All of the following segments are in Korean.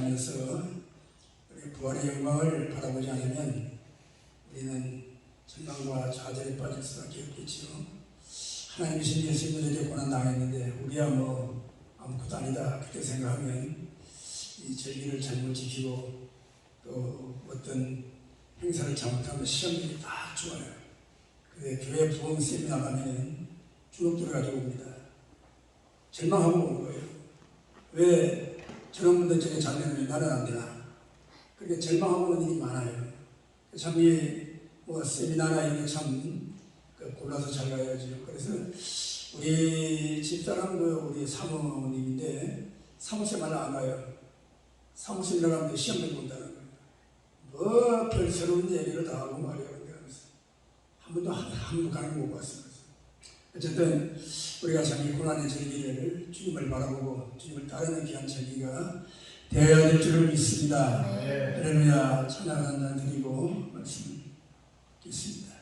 살면서 우리 부활의 영광을 바라보지 않으면 우리는 절망과 좌절에 빠질 수밖에 없겠지요. 하나님이신 예수님에게 고난당했는데 우리야 뭐 아무것도 아니다 그렇게 생각하면 이 절기를 잘못 지키고 또 어떤 행사를 잘못하면 시험들이 다 좋아요. 근데 교회 부흥 세미나 가면 주눅들어 가지고 옵니다. 절망하고 온 거예요. 왜 저런 분들 저게 잘 되는데 나는 안 되나? 그렇게 절망하고 오는 일이 많아요. 참 뭐 세미나나 이런 참 골라서 잘 가야죠. 그래서 우리 집사람도 우리 사모님인데 사무실 말로 안 가요. 사무실 들어가면 시험을 본다는 거예요. 뭐 별스러운 얘기를 다 하고 말이에요. 한 번도 가는 거 못 봤어요. 어쨌든 우리가 참 이 고난의 절기를 주님을 바라보고 주님을 따르는 귀한 절기가 되어야 될 줄을 믿습니다. 할렐루야. 찬양 한잔 드리고 말씀 듣겠습니다.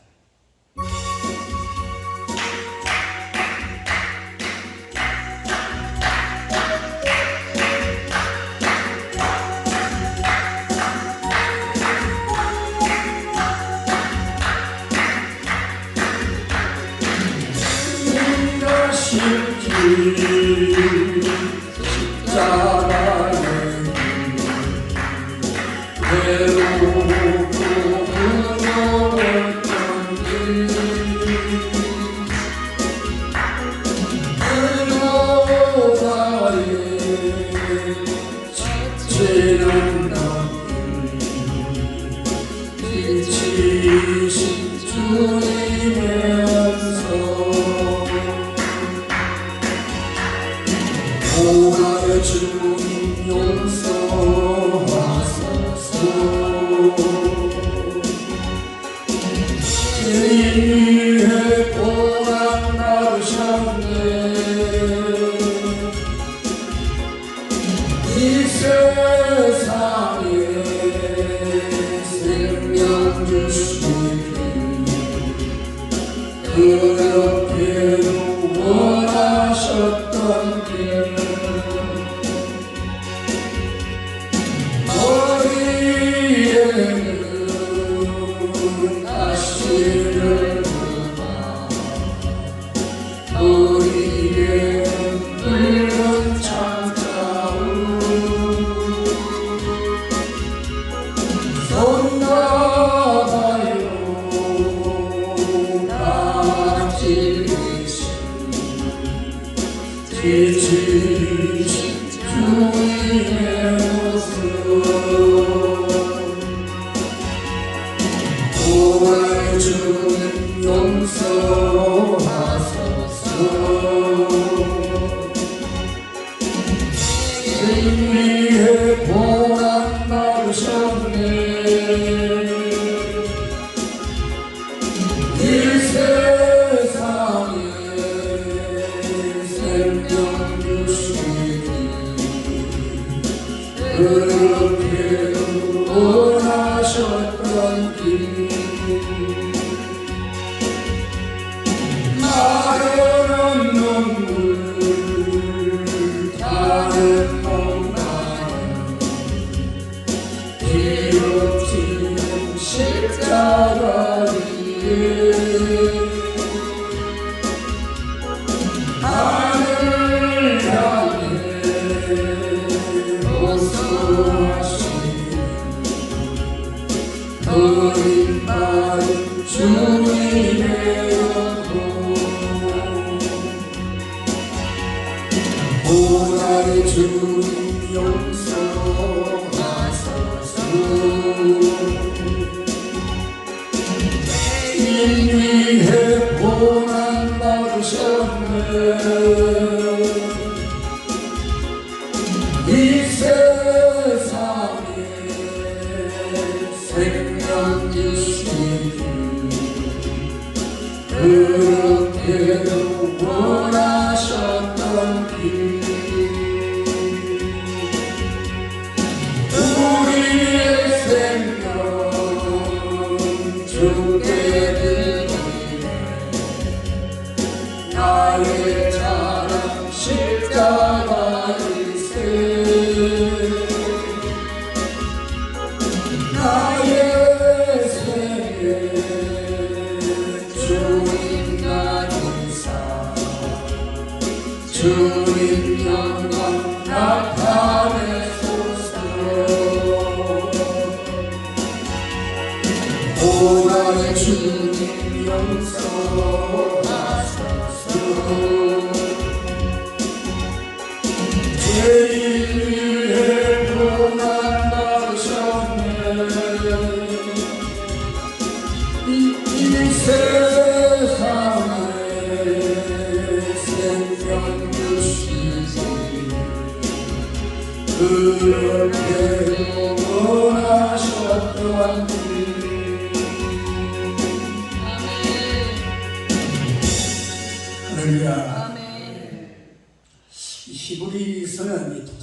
주께 드리네 나의 자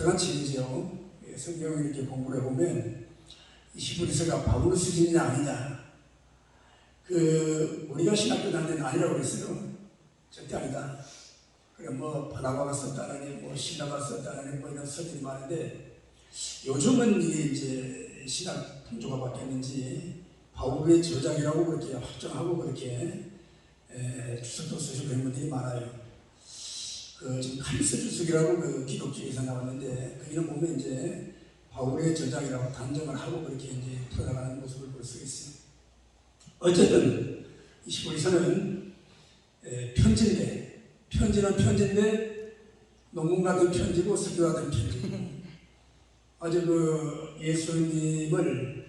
적절한 진리죠. 성경을 이렇게 공부를 해보면 히브리서가 바울 수준이 아니냐. 우리가 신학교 다닐 때는 아니라고 그랬어요. 절대 아니다. 그래 뭐 바나바가 썼다느니 뭐 신라가 썼다느니 뭐 이런 설들이 많은데 요즘은 이게 이제 신학 풍조가 바뀌었는지 바울의 저작이라고 그렇게 확정하고 그렇게 주석도 쓰시고 그런 분들이 많아요. 지금 카리스 주석이라고 기독주의에서 나왔는데 거기는 보면 이제 바울의 저작이라고 단정을 하고 그렇게 이제 풀어나가는 모습을 볼 수 있어요. 어쨌든 이 히브리서는 편지는 편지인데 논문 같은 편지고 설교 같은 편지고 아주 예수님을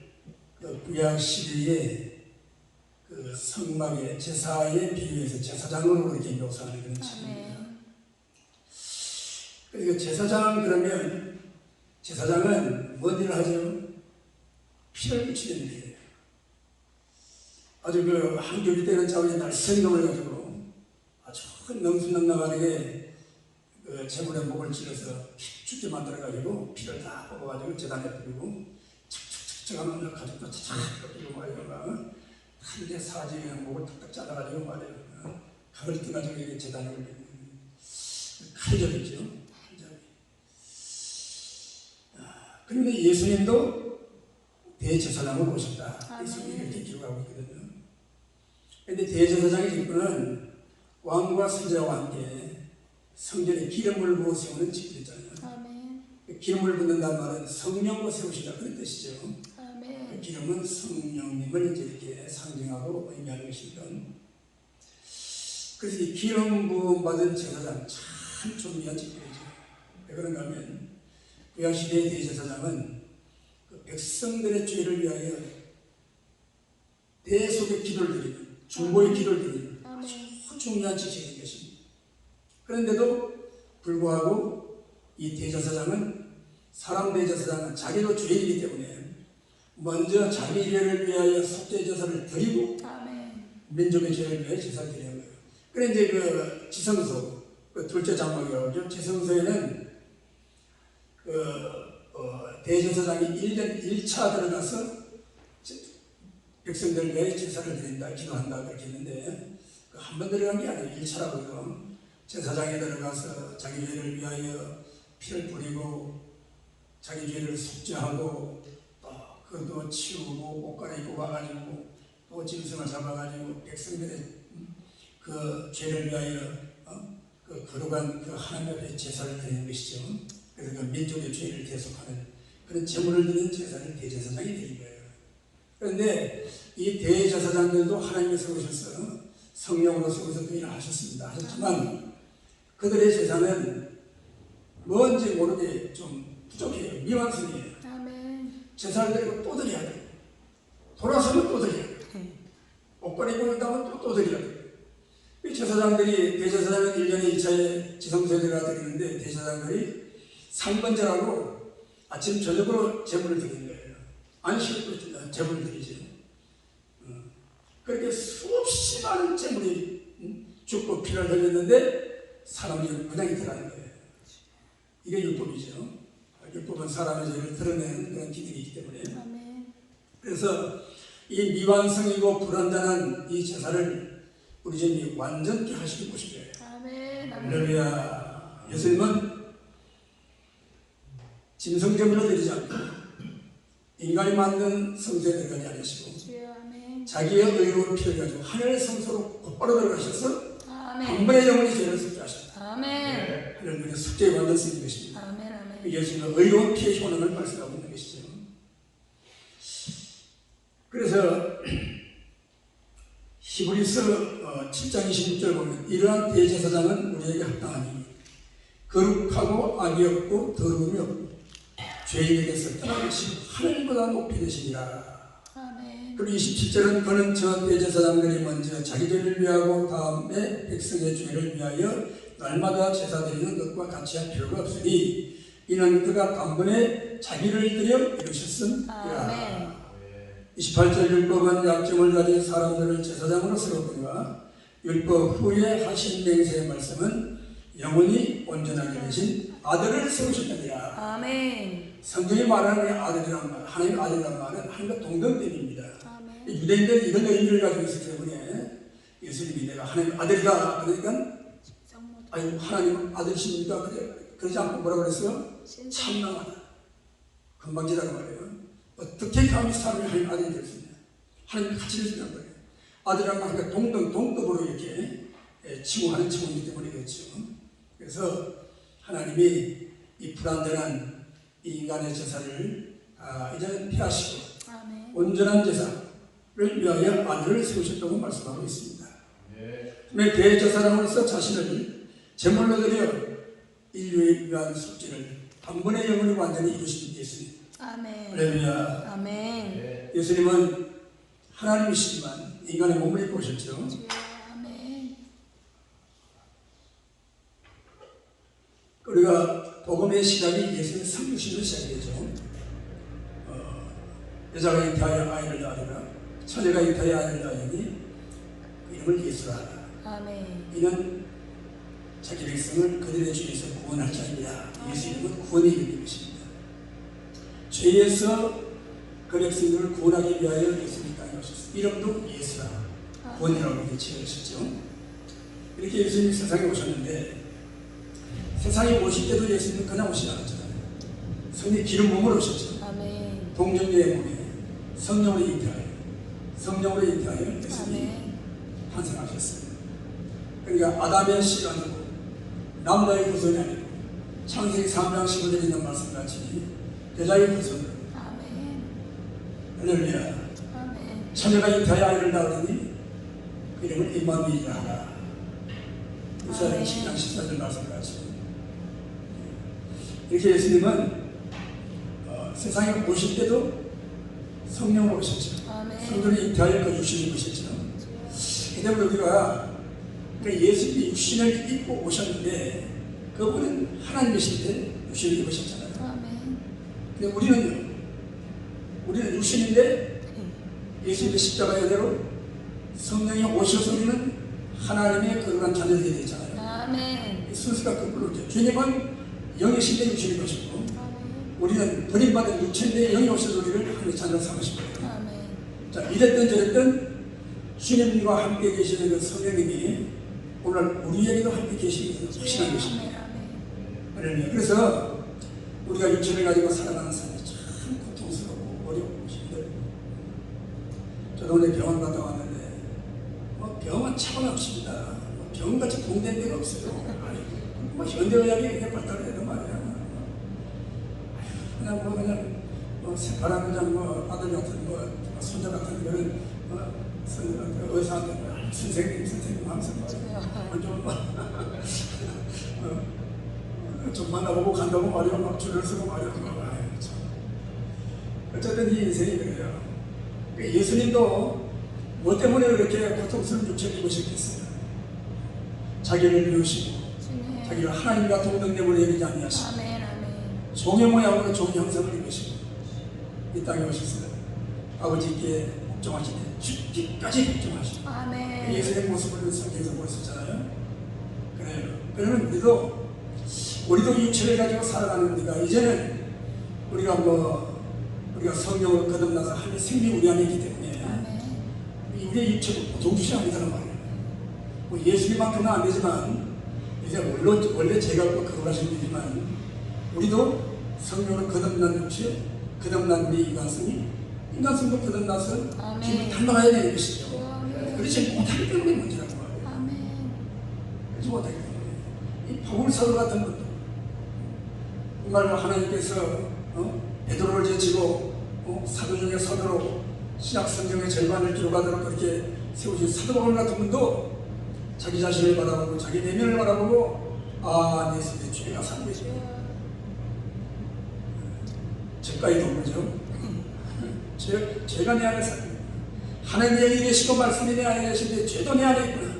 구약 시대의 성막의 제사에 비유해서 제사장으로 그렇게 묘사하는 그런 책입니다. 그래서 제사장은 뭔 일을 하죠? 피를 묻히는 일이에요. 아주 한교리 때는 자기의 날성경을 가지고 아주 능수능란하게 제물의 목을 찔러서 죽게 만들어가지고 피를 다 뽑아가지고 제단에 뿌리고 착착착착 하면 가죽도 착착 뿌리고 말이야. 한대 사지에 목을 탁탁 잘라가지고 말이야. 칼을 떠가지고 이렇게 제단에 올리는 칼잡이죠. 그런데 예수님도 대제사장을 오셨다. 예수님이 이렇게 기록하고 있거든요. 그런데 대제사장의 직분은 왕과 선지자와 함께 성전에 기름을 부어 세우는 직분이잖아요. 기름을 붓는다는 말은 성령을 세우시다 그런 뜻이죠. 그 기름은 성령님을 이제 이렇게 상징하고 의미하는 것입니다. 그래서 이 기름 부음 받은 제사장 참 존귀한 직분이죠. 왜 그런가 하면 구약시대의 대제사장은 백성들의 죄를 위하여 대속의 기도를 드리는 중보의 기도를 드리는 아주 중요한 직책인 것입니다. 그런데도 불구하고 이 대제사장은 사람 대제사장은 자기도 죄인이기 때문에 먼저 자기 죄를 위하여 속죄 제사를 드리고 민족의 죄를 위하여 제사를 드리는 거예요. 그래 이제 지성소 둘째 장막이라고 하죠. 지성소에는 대제사장이 1년 1차 들어가서 백성들을 위해 제사를 드린다, 기도한다 그렇게 했는데 한 번 들어간 게 아니에요. 1차라고요. 제사장에 들어가서 자기 죄를 위하여 피를 뿌리고 자기 죄를 속죄하고 그것도 치우고 옷 갈아입고 와가지고 또 짐승을 잡아가지고 백성들의 그 죄를 위하여 거룩한 하나님 앞에 제사를 드리는 것이죠. 그래서 그 민족의 죄를 대속하는 그런 제물을 드리는 제사를 대제사장이 드린 거예요. 그런데 이 대제사장들도 하나님의 세우셔서 성령으로 세워서 그 일을 하셨습니다. 하셨지만 그들의 제사는 뭔지 모르게 좀 부족해요. 미완성이에요. 제사를 드리고 또 드려야 돼요. 돌아서면 또 드려야 돼요. 옷걸이 입고 난다면 또 드려야 돼요. 이 제사장들이 대제사장은 1년에 2차에 지성소에 들어가 드리는데 대제사장들이 상번제라고 아침 저녁으로 제물을 드리는 거예요. 안식으로 제물을 드리죠. 그렇게 수없이 많은 제물이 죽고 피를 흘렸는데 사람이 그냥 들어가는 거예요. 이게 율법이죠. 율법은 사람의 죄를 드러내는 그런 기능이기 때문에. 그래서 이 미완성이고 불완전한 이 제사를 우리 주님이 완전케 하시고 싶어요. 할렐루야. 예수님은 짐승제물을 드리지 않고 인간이 만든 성소에 들어가지 않으시고 자기의 의로운 피를 가지고 하늘 성소로 곧바로 들어가셔서 한 번의 영원히 죄를 속죄하셨다. 하늘의 속죄의 완전성인 것입니다. 예수님은 의로운 피의 효능을 말씀하고 있는 것이죠. 그래서 히브리서 7장 26절 보면 이러한 대제사장은 우리에게 합당하니 거룩하고 악이 없고 더러움이 없고 죄인에게서 떠나시고 하늘보다 높이 되시니라. 그리고 27절은 그는 저 대제사장들이 먼저 자기 죄를 위하고 다음에 백성의 죄를 위하여 날마다 제사 드리는 것과 같이 할 필요가 없으니 이는 그가 단번에 자기를 드려 이루셨음이라. 28절 율법은 약점을 가진 사람들을 제사장으로 세웠거니와 율법 후에 하신 맹세의 말씀은 영원히 온전하게 되신 아들을 세우셨느니라. 아멘. 성경이 말하는 아들이란 말, 하나님의 아들이란 말은 하나님과 동등됨입니다. 아멘. 유대인들은 이런 의미를 가지고 있기 때문에 예수님이 내가 하나님의 아들이다 그러니까 아유 하나님 아들이십니까? 그러지 않고 뭐라고 그랬어요? 참남하다. 건방지다고 말해요. 어떻게 감히 사람이 하나님 아들이 될 수 있냐? 하나님이 같이 되신다는 거예요. 아들이란 말은 동급으로 이렇게 칭호하는 칭호이기 때문에 그렇죠. 그래서 하나님이 이 불완전한 이 인간의 제사를 이제는 폐하시고 아멘. 온전한 제사를 위하여 아들을 세우셨다고 말씀하고 있습니다. 네. 대제사장으로서 자신을 제물로 드려 인류에 위한 속죄를 단번에 영원히 완전히 이루신 예수님. 아멘. 할렐루야. 아멘. 예수님은 하나님이시지만 인간의 몸을 입고 오셨죠. 아멘. 우리가 복음의 시작이 예수님의 성육신으로 시작되죠. 여자가 잉태하여 아이를 낳으리라. 처녀가 잉태하여 아이를 낳으니 그 이름을 예수라 하라. 아멘. 이는 자기 백성을 그들의 죄에서 구원할 자입니다. 예수 이름은 구원의 이름이십니다. 죄에서 그 백성들을 구원하기 위하여 예수님이 땅에 오셨습니다. 이름도 예수라. 구원이라고 이렇게 지으셨죠. 이렇게 예수님이 세상에 오셨는데 세상에 오실 때도 예수님은 그냥 오시지 않았잖아요. 성령 기름 몸으로 오셨죠. 아멘. 동정녀의 몸에 성령으로 잉태하여 예수님이 탄생하셨어요. 그러니까 아담의 씨가 아니고 남자의 후손이 아니고 창세기 3장 15절에 있는 말씀같이 여자의 후손으로. 아멘. 할렐루야. 아멘. 처녀가 잉태하여 아이를 낳으니 그 이름을 임마누엘이라 하라. 이사야 10장 14절 말씀같이 이렇게 예수님은 세상에 오실 때도 성령으로 오셨죠. 성도를 잉태하여 그 육신을 입으셨죠. 그다음에 우리가 예수님이 육신을 입고 오셨는데 그분은 하나님이신데 육신을 입으셨잖아요. 근데 우리는 육신인데 예수님의 십자가 여대로 성령이 오셔서 우리는 하나님의 거룩한 자녀들이 되잖아요. 아멘. 순서가 거꾸로죠. 주님은 영이신데 육신을 입으셨고 우리는 버림받은 육체인데 영이 오셔서 우리를 하나님의 자녀로 삼으신 거예요. 자, 이랬든 저랬든 주님과 함께 계시는 그 성령님이 오늘 우리에게도 함께 계시는 것을 확신한 것입니다. 할렐루야. 그래서 우리가 육체를 가지고 살아가는 삶이 참 고통스럽고 어렵고 힘들고 저도 오늘 병원 갔다 왔는데 병원 차고납습니다. 병원같이 동된 데가 없어요. 현대의학이 이렇게 발달해도 말이야. 그냥 새파란 그냥 아들 같은 손자 같은 그런 의사한테 선생님 하면서 좀 만나보고 간다고 말이야. 막 줄을 서고 말이야. 어쨌든 이 인생이 그래요. 예수님도 뭐 때문에 그렇게 고통스러운 육체를 입으셨겠어요. 자기를 비우시고 자기를 하나님과 동등됨으로 여기지 아니하시고 종의 모양으로 종의 형상을 입으시고 이 땅에 오셨어요. 아버지께 복종하실 때 죽기까지 복종하시고 예수의 모습을 성경에서 보셨잖아요. 그래요. 그러면 우리도 육체를 가지고 살아가는 우리가 이제는 우리가 성령으로 거듭나서 하나님의 생명이 우리 안에 있기 때문에 우리의 육체도 보통 것이 아니다는 말이에요. 예수님만큼은 안 되지만 이제 원래 제가 거룩하신 분이지만 우리도 성령으로 거듭난 육체, 거듭난 우리 인간성도 거듭나서 주님을 닮아가야 되는 것이죠. 그렇지 못하기 때문에 문제라고 말해요. 그렇지 못하기 때문에 이 바울 사도 같은 것도 정말로 하나님께서 베드로를 제치고 사도 중에 사도로 신약 성경의 절반을 기록하도록 그렇게 세우신 사도 바울 같은 분도 자기 자신을 바라보고 자기 내면을 바라보고 내 속에 죄가 살고 있어요. 죄가의 동물이죠. 죄가 내 안에 살고 하나님의 영이 계시고 말씀이 내 안에 계신데 죄도 내 안에 있구나.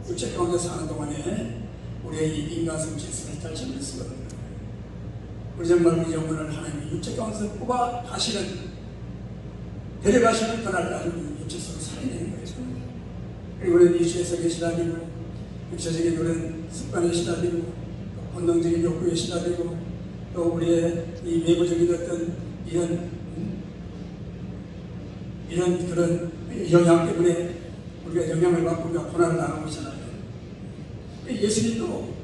육체 가운데 사는 동안에 우리의 이 인간성 질서를 잘 지킬 수가 없는 거예요. 우리 정말 우리 영혼을 하나님의 육체 가운데서 뽑아 데려가시는 그날 아주 육체 속에 살아내는 거예요. 그리고 우리는 이 죄에서 시달리고 육체적인 그런 습관에 시달리고 본능적인 욕구에 시달리고 또 우리의 이 외부적인 어떤 이런 그런 영향 때문에 우리가 영향을 받고 우리가 고난을 당하고 있잖아요. 예수님도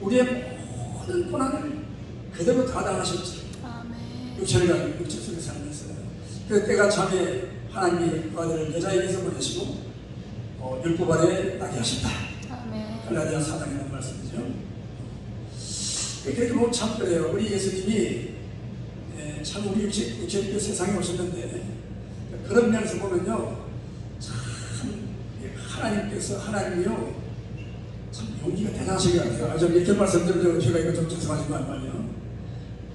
우리의 모든 고난을 그대로 다 당하셨지. 아멘. 육체를 육체 속에 살면서 그 때가 참에 하나님이 그 아들을 여자에게서 보내시고 율법 아래 나게 하셨다. 아멘. 갈라디아 4장에 나온 말씀이죠. 그렇게 보면 참 그래요. 우리 예수님이 참 우리 육체 세상에 오셨는데 그런 면에서 보면요, 참 하나님이요 참 용기가 대단하신 것 같아요. 좀 이렇게 말씀드리면 제가 이거 좀 죄송하지만 말이요,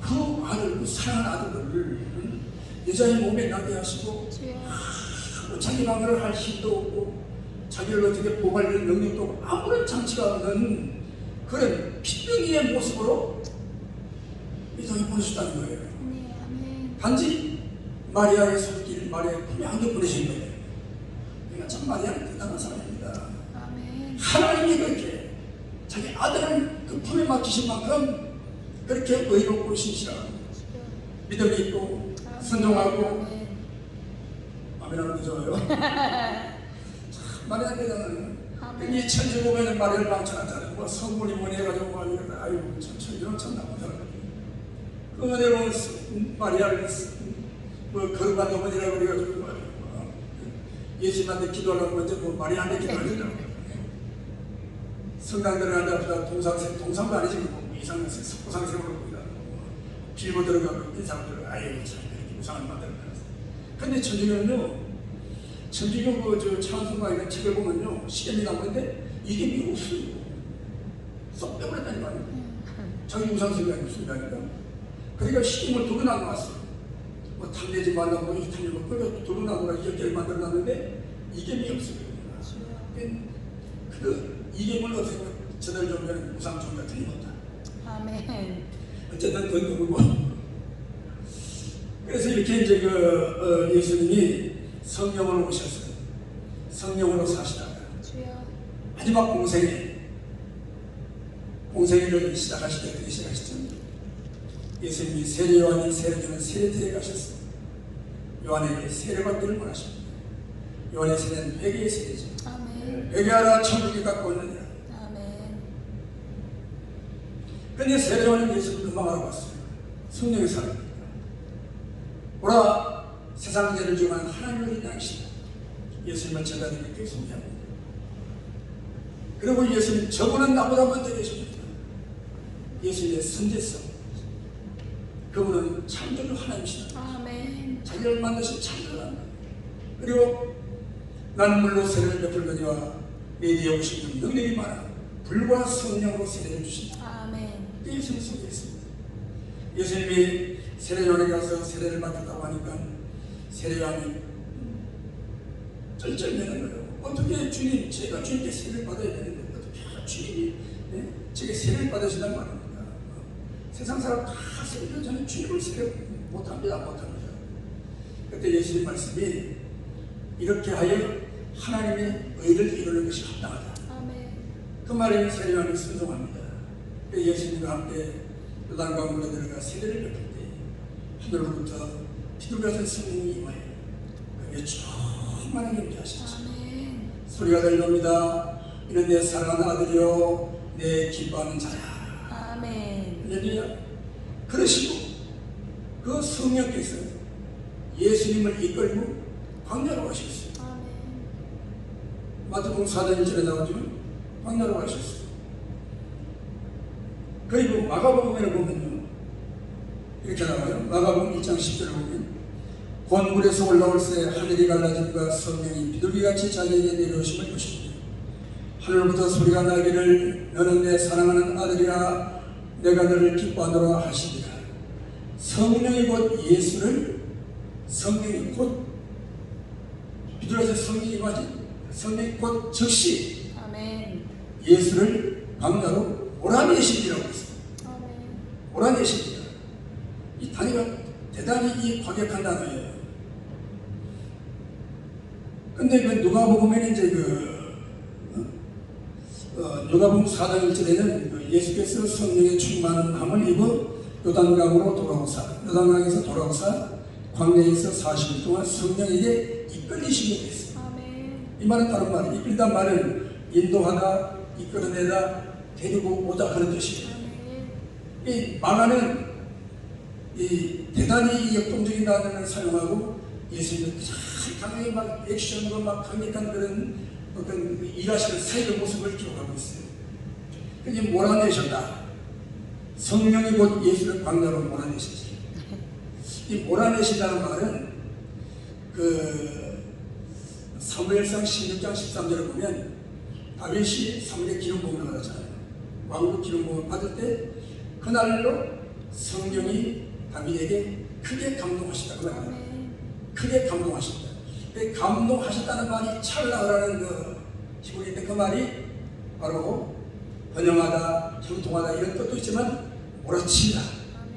그 아들, 그 사랑하는 아들을 여자의 몸에 나게 하시고 자기 방어를 할 힘도 없고 자기를 어떻게 보호할 능력도 없고 아무런 장치가 없는 그런 핏덩이의 모습으로 이 땅에 보내셨다는 거예요. 네, 아멘. 단지 마리아의 손길, 마리아의 품에 안겨 보내신 거예요. 그러니까 참 마리아는 대단한 사람입니다. 아멘. 하나님이 그렇게 자기 아들을 그 품에 맡기신 만큼 그렇게 의롭고 신실하고 믿음이 있고 순종하고 아멘하는 게 좋아요. 참 마리아 대단해요. 이 천지 보면 마리아를 망쳐놨잖아요. 뭐 성분이 뭐니 해가지고 막 이러다 아이고 천지는 참 나쁜 사람이에요. 그 은혜로운 마리아를 뭐 거룩한 어머니라고 그래가지고 예수님한테 기도하려고 먼저 뭐 마리아한테 기도하려고 성당 들어간다 동상도 아니지 뭐 이상한 석고상생으로 보이다 빌고 들어가고 인상 들어가 아이고 참 이렇게 이상한 만들어놨어. 근데 천주교 그 찬송가 이런 책을 보면요 시계이 나오는데 이게 없어요. 쏙 빼버렸다니까. 자기 우상숭배가 무슨 말인가. 그러니까 시임을 두고 나눠왔어요. 뭐 탐내지 말라고 이 탐내고 그래서 두고 나눠라 이렇게 만들어놨는데 이gem이 없어요. 그 이gem을 어떻게 저들 좀 우상숭배가 틀림없다. 아멘. 어쨌든 그건 그거고. 그래서 이렇게 이제 예수님이 성령으로 오셨어요. 성령으로 사시다가 마지막 공생애를 시작하실 때 어떻게 시작하시죠? 예수님이 세례 요한이 세례주는 세례터에 가셨어요. 요한에게 세례받기를 원하십니다. 요한의 세례는 회개의 세례죠. 아멘. 회개하라 천국이 가까웠느니라. 아멘. 그런데 세례 요한은 예수를 금방 알아봤어요. 성령의 사람입니다. 보라 세상 죄를 지고한 하나님의 양이시다. 예수님을 제자들에게 소개합니다. 그리고 예수님 저분은 나보다 먼저 계십니다. 예수님의 선제성, 그분은 창조주 하나님이시다. 아멘. 자기를 만드신 창조주 하나님. 그리고 나는 물로 세례를 베풀거니와 내 뒤에 오신 능력이 많아 불과 성령으로 세례를 주신다. 아멘. 예수님 소개했습니다. 예수님이 세례요한에 가서 세례를 받겠다고 하니까 세례요한이 쩔쩔매는 거예요. 어떻게 주님, 제가 주님께 세례를 받아야 되는데 어떻게 주님이 제게 세례를 받으시단 말입니다. 세상 사람 다 세례를 저는 주님을 세례 못합니다. 그때 예수님 말씀이 이렇게 하여 하나님의 의를 이루는 것이 합당하다. 아멘. 그 말에 세례요한이 순종합니다. 예수님과 함께 요단강 물에 들어가 세례를 베풀 때 하늘로부터 비둘기같은 성령이 임하여 그게 충만하게 임하셨죠. 아멘. 소리가 들립니다. 이는 내 사랑하는 아들이요 내 기뻐하는 자야. 아멘. 할렐루야. 그러시고 그 성령께서 예수님을 이끌고 광야로 가셨어요. 아멘. 마태복음 4장 1절에 나오죠. 광야로 가셨어요. 그리고 마가복음에 보면요 이렇게 나와요. 마가복음 1장 10절에 보면 곧 물에서 올라올 새 하늘이 갈라짐과 성령이 비둘기같이 자기에게 내려오심을 보시니 하늘부터 소리가 나기를 너는 내 사랑하는 아들이라 내가 너를 기뻐하노라 하시니라. 성령이 곧 예수를 성령이 곧 비둘기같이 성령이 곧 즉시 아멘. 예수를 광야로 몰아내시리라고 했습니다. 아멘. 몰아내십니다. 이 단위가 대단히 이 과격한 단어예요. 근데 그 누가복음에는 이제 누가복음 4장 1절에는 예수께서 성령의 충만함을 입어 요단강으로 돌아오사, 요단강에서 돌아오사 광야에서 40일 동안 성령에게 이끌리시게 됐어요. 아멘. 이 말은 다른 말이에요. 이끌단 말은 인도하다, 이끌어내다, 데리고 오다 그런 뜻이에요. 아멘. 이 만화는 이 대단히 역동적인 단어를 사용하고 예수님은 강하게 막 액션으로 막 강력한 그런 어떤 일하시는 사역의 모습을 기록하고 있어요. 그게 몰아내셨다. 성령이 곧 예수를 광야로 몰아내셨어요. 이 몰아내신다는 말은 그 사무엘상 16장 13절을 보면 다윗이 사무엘의 기름부음을 받았잖아요. 왕국 기름부음을 받을 때 그날로 성령이 다윗에게 크게 감동하셨다. 그 말이에요. 크게 감동하셨다. 감동하셨다는 말이 찰나라는 그 히브리인데 그 말이 바로 번영하다, 형통하다 이런 뜻도 있지만 몰아친다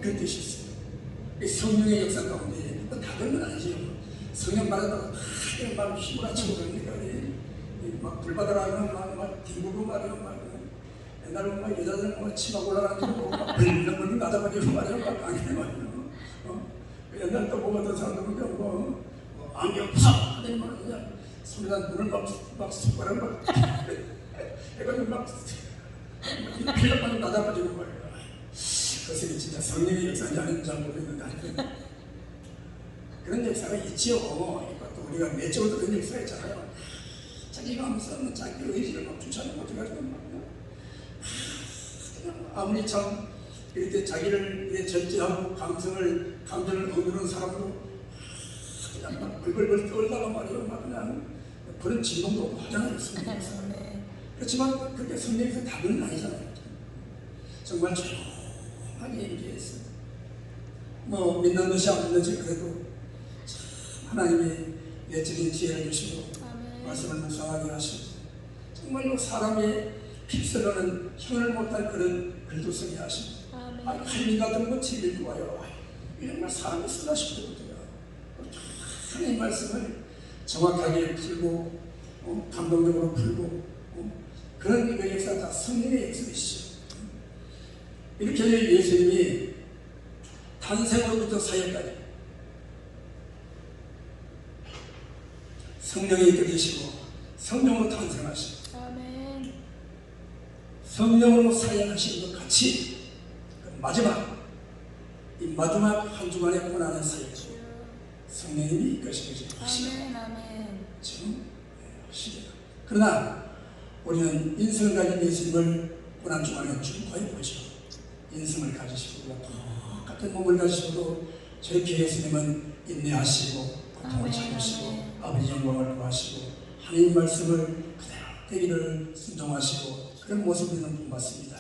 그런 뜻이 있어요. 성령의 역사 가운데 다 그런 건 아니죠. 성령 받았다고 막 휘몰아치고 그러니까 막 불받아라면 막 뒹구고 말이요. 막 옛날에 막 여자들은 막 치마 올라가지고 막 벌렁벌렁 나다버리고 말이요. 막 강해 말이요. 옛날 또 뭐 어떤 사람들은 뭐 안경 팍 하더니 막 그냥 손에다 눈을 막 숟가락 막 해가지고 막 필력만 나다버리고 말이요. 그것이 진짜 성령의 역사인지 아닌지 잘 모르겠는데 그런 역사가 있지요. 이것도 우리가 내적으로 그런 역사가 있잖아요. 자기가 하면서 자기 의지를 막 주체하는 어떡하지고 그냥 아무리 참 이렇게 자기를 절제하고 감정을 억누르는 사람도 그냥 막 벌벌벌 떨다가 말이요. 막 그냥 그런 진동도 하잖아요. 성령에서. 그렇지만 그렇게 성령에서 답은 아니잖아요. 정말 조용하게 얘기했어. 뭐 믿는 듯이 안 믿는 듯이 그래도 하나님이 내적인 지혜를 주시고 말씀을 묵상하게 하시고 정말로 사람의 필서로는 형을 못할 그런 글도성이 하시고 하나님 같은 거 책 읽고 와요. 이런 말 사람이 쓰나 싶거든요. 하나님 말씀을 정확하게 풀고 감동적으로 풀고 그런 그 역사가 다 성령의 역사이시죠. 이렇게 예수님이 탄생으로부터 사역까지 성령이 이끌리시고 성령으로 탄생하시고 성령으로 사역하시는 것 같이 이 마지막 한 주간의 고난의 사역 성령님이 이끄시고 지금 시대가 그러나 우리는 인성을 가진 예수님을 고난 주간에 준거해 보죠. 인성을 가지시고 똑같은 몸을 가지시고도 저렇게 예수님은 인내하시고 고통을 참으시고 아버지 영광을 구하시고 하나님 말씀을 그대로 되기를 순종하시고 그런 모습을 우리는 본받습니다.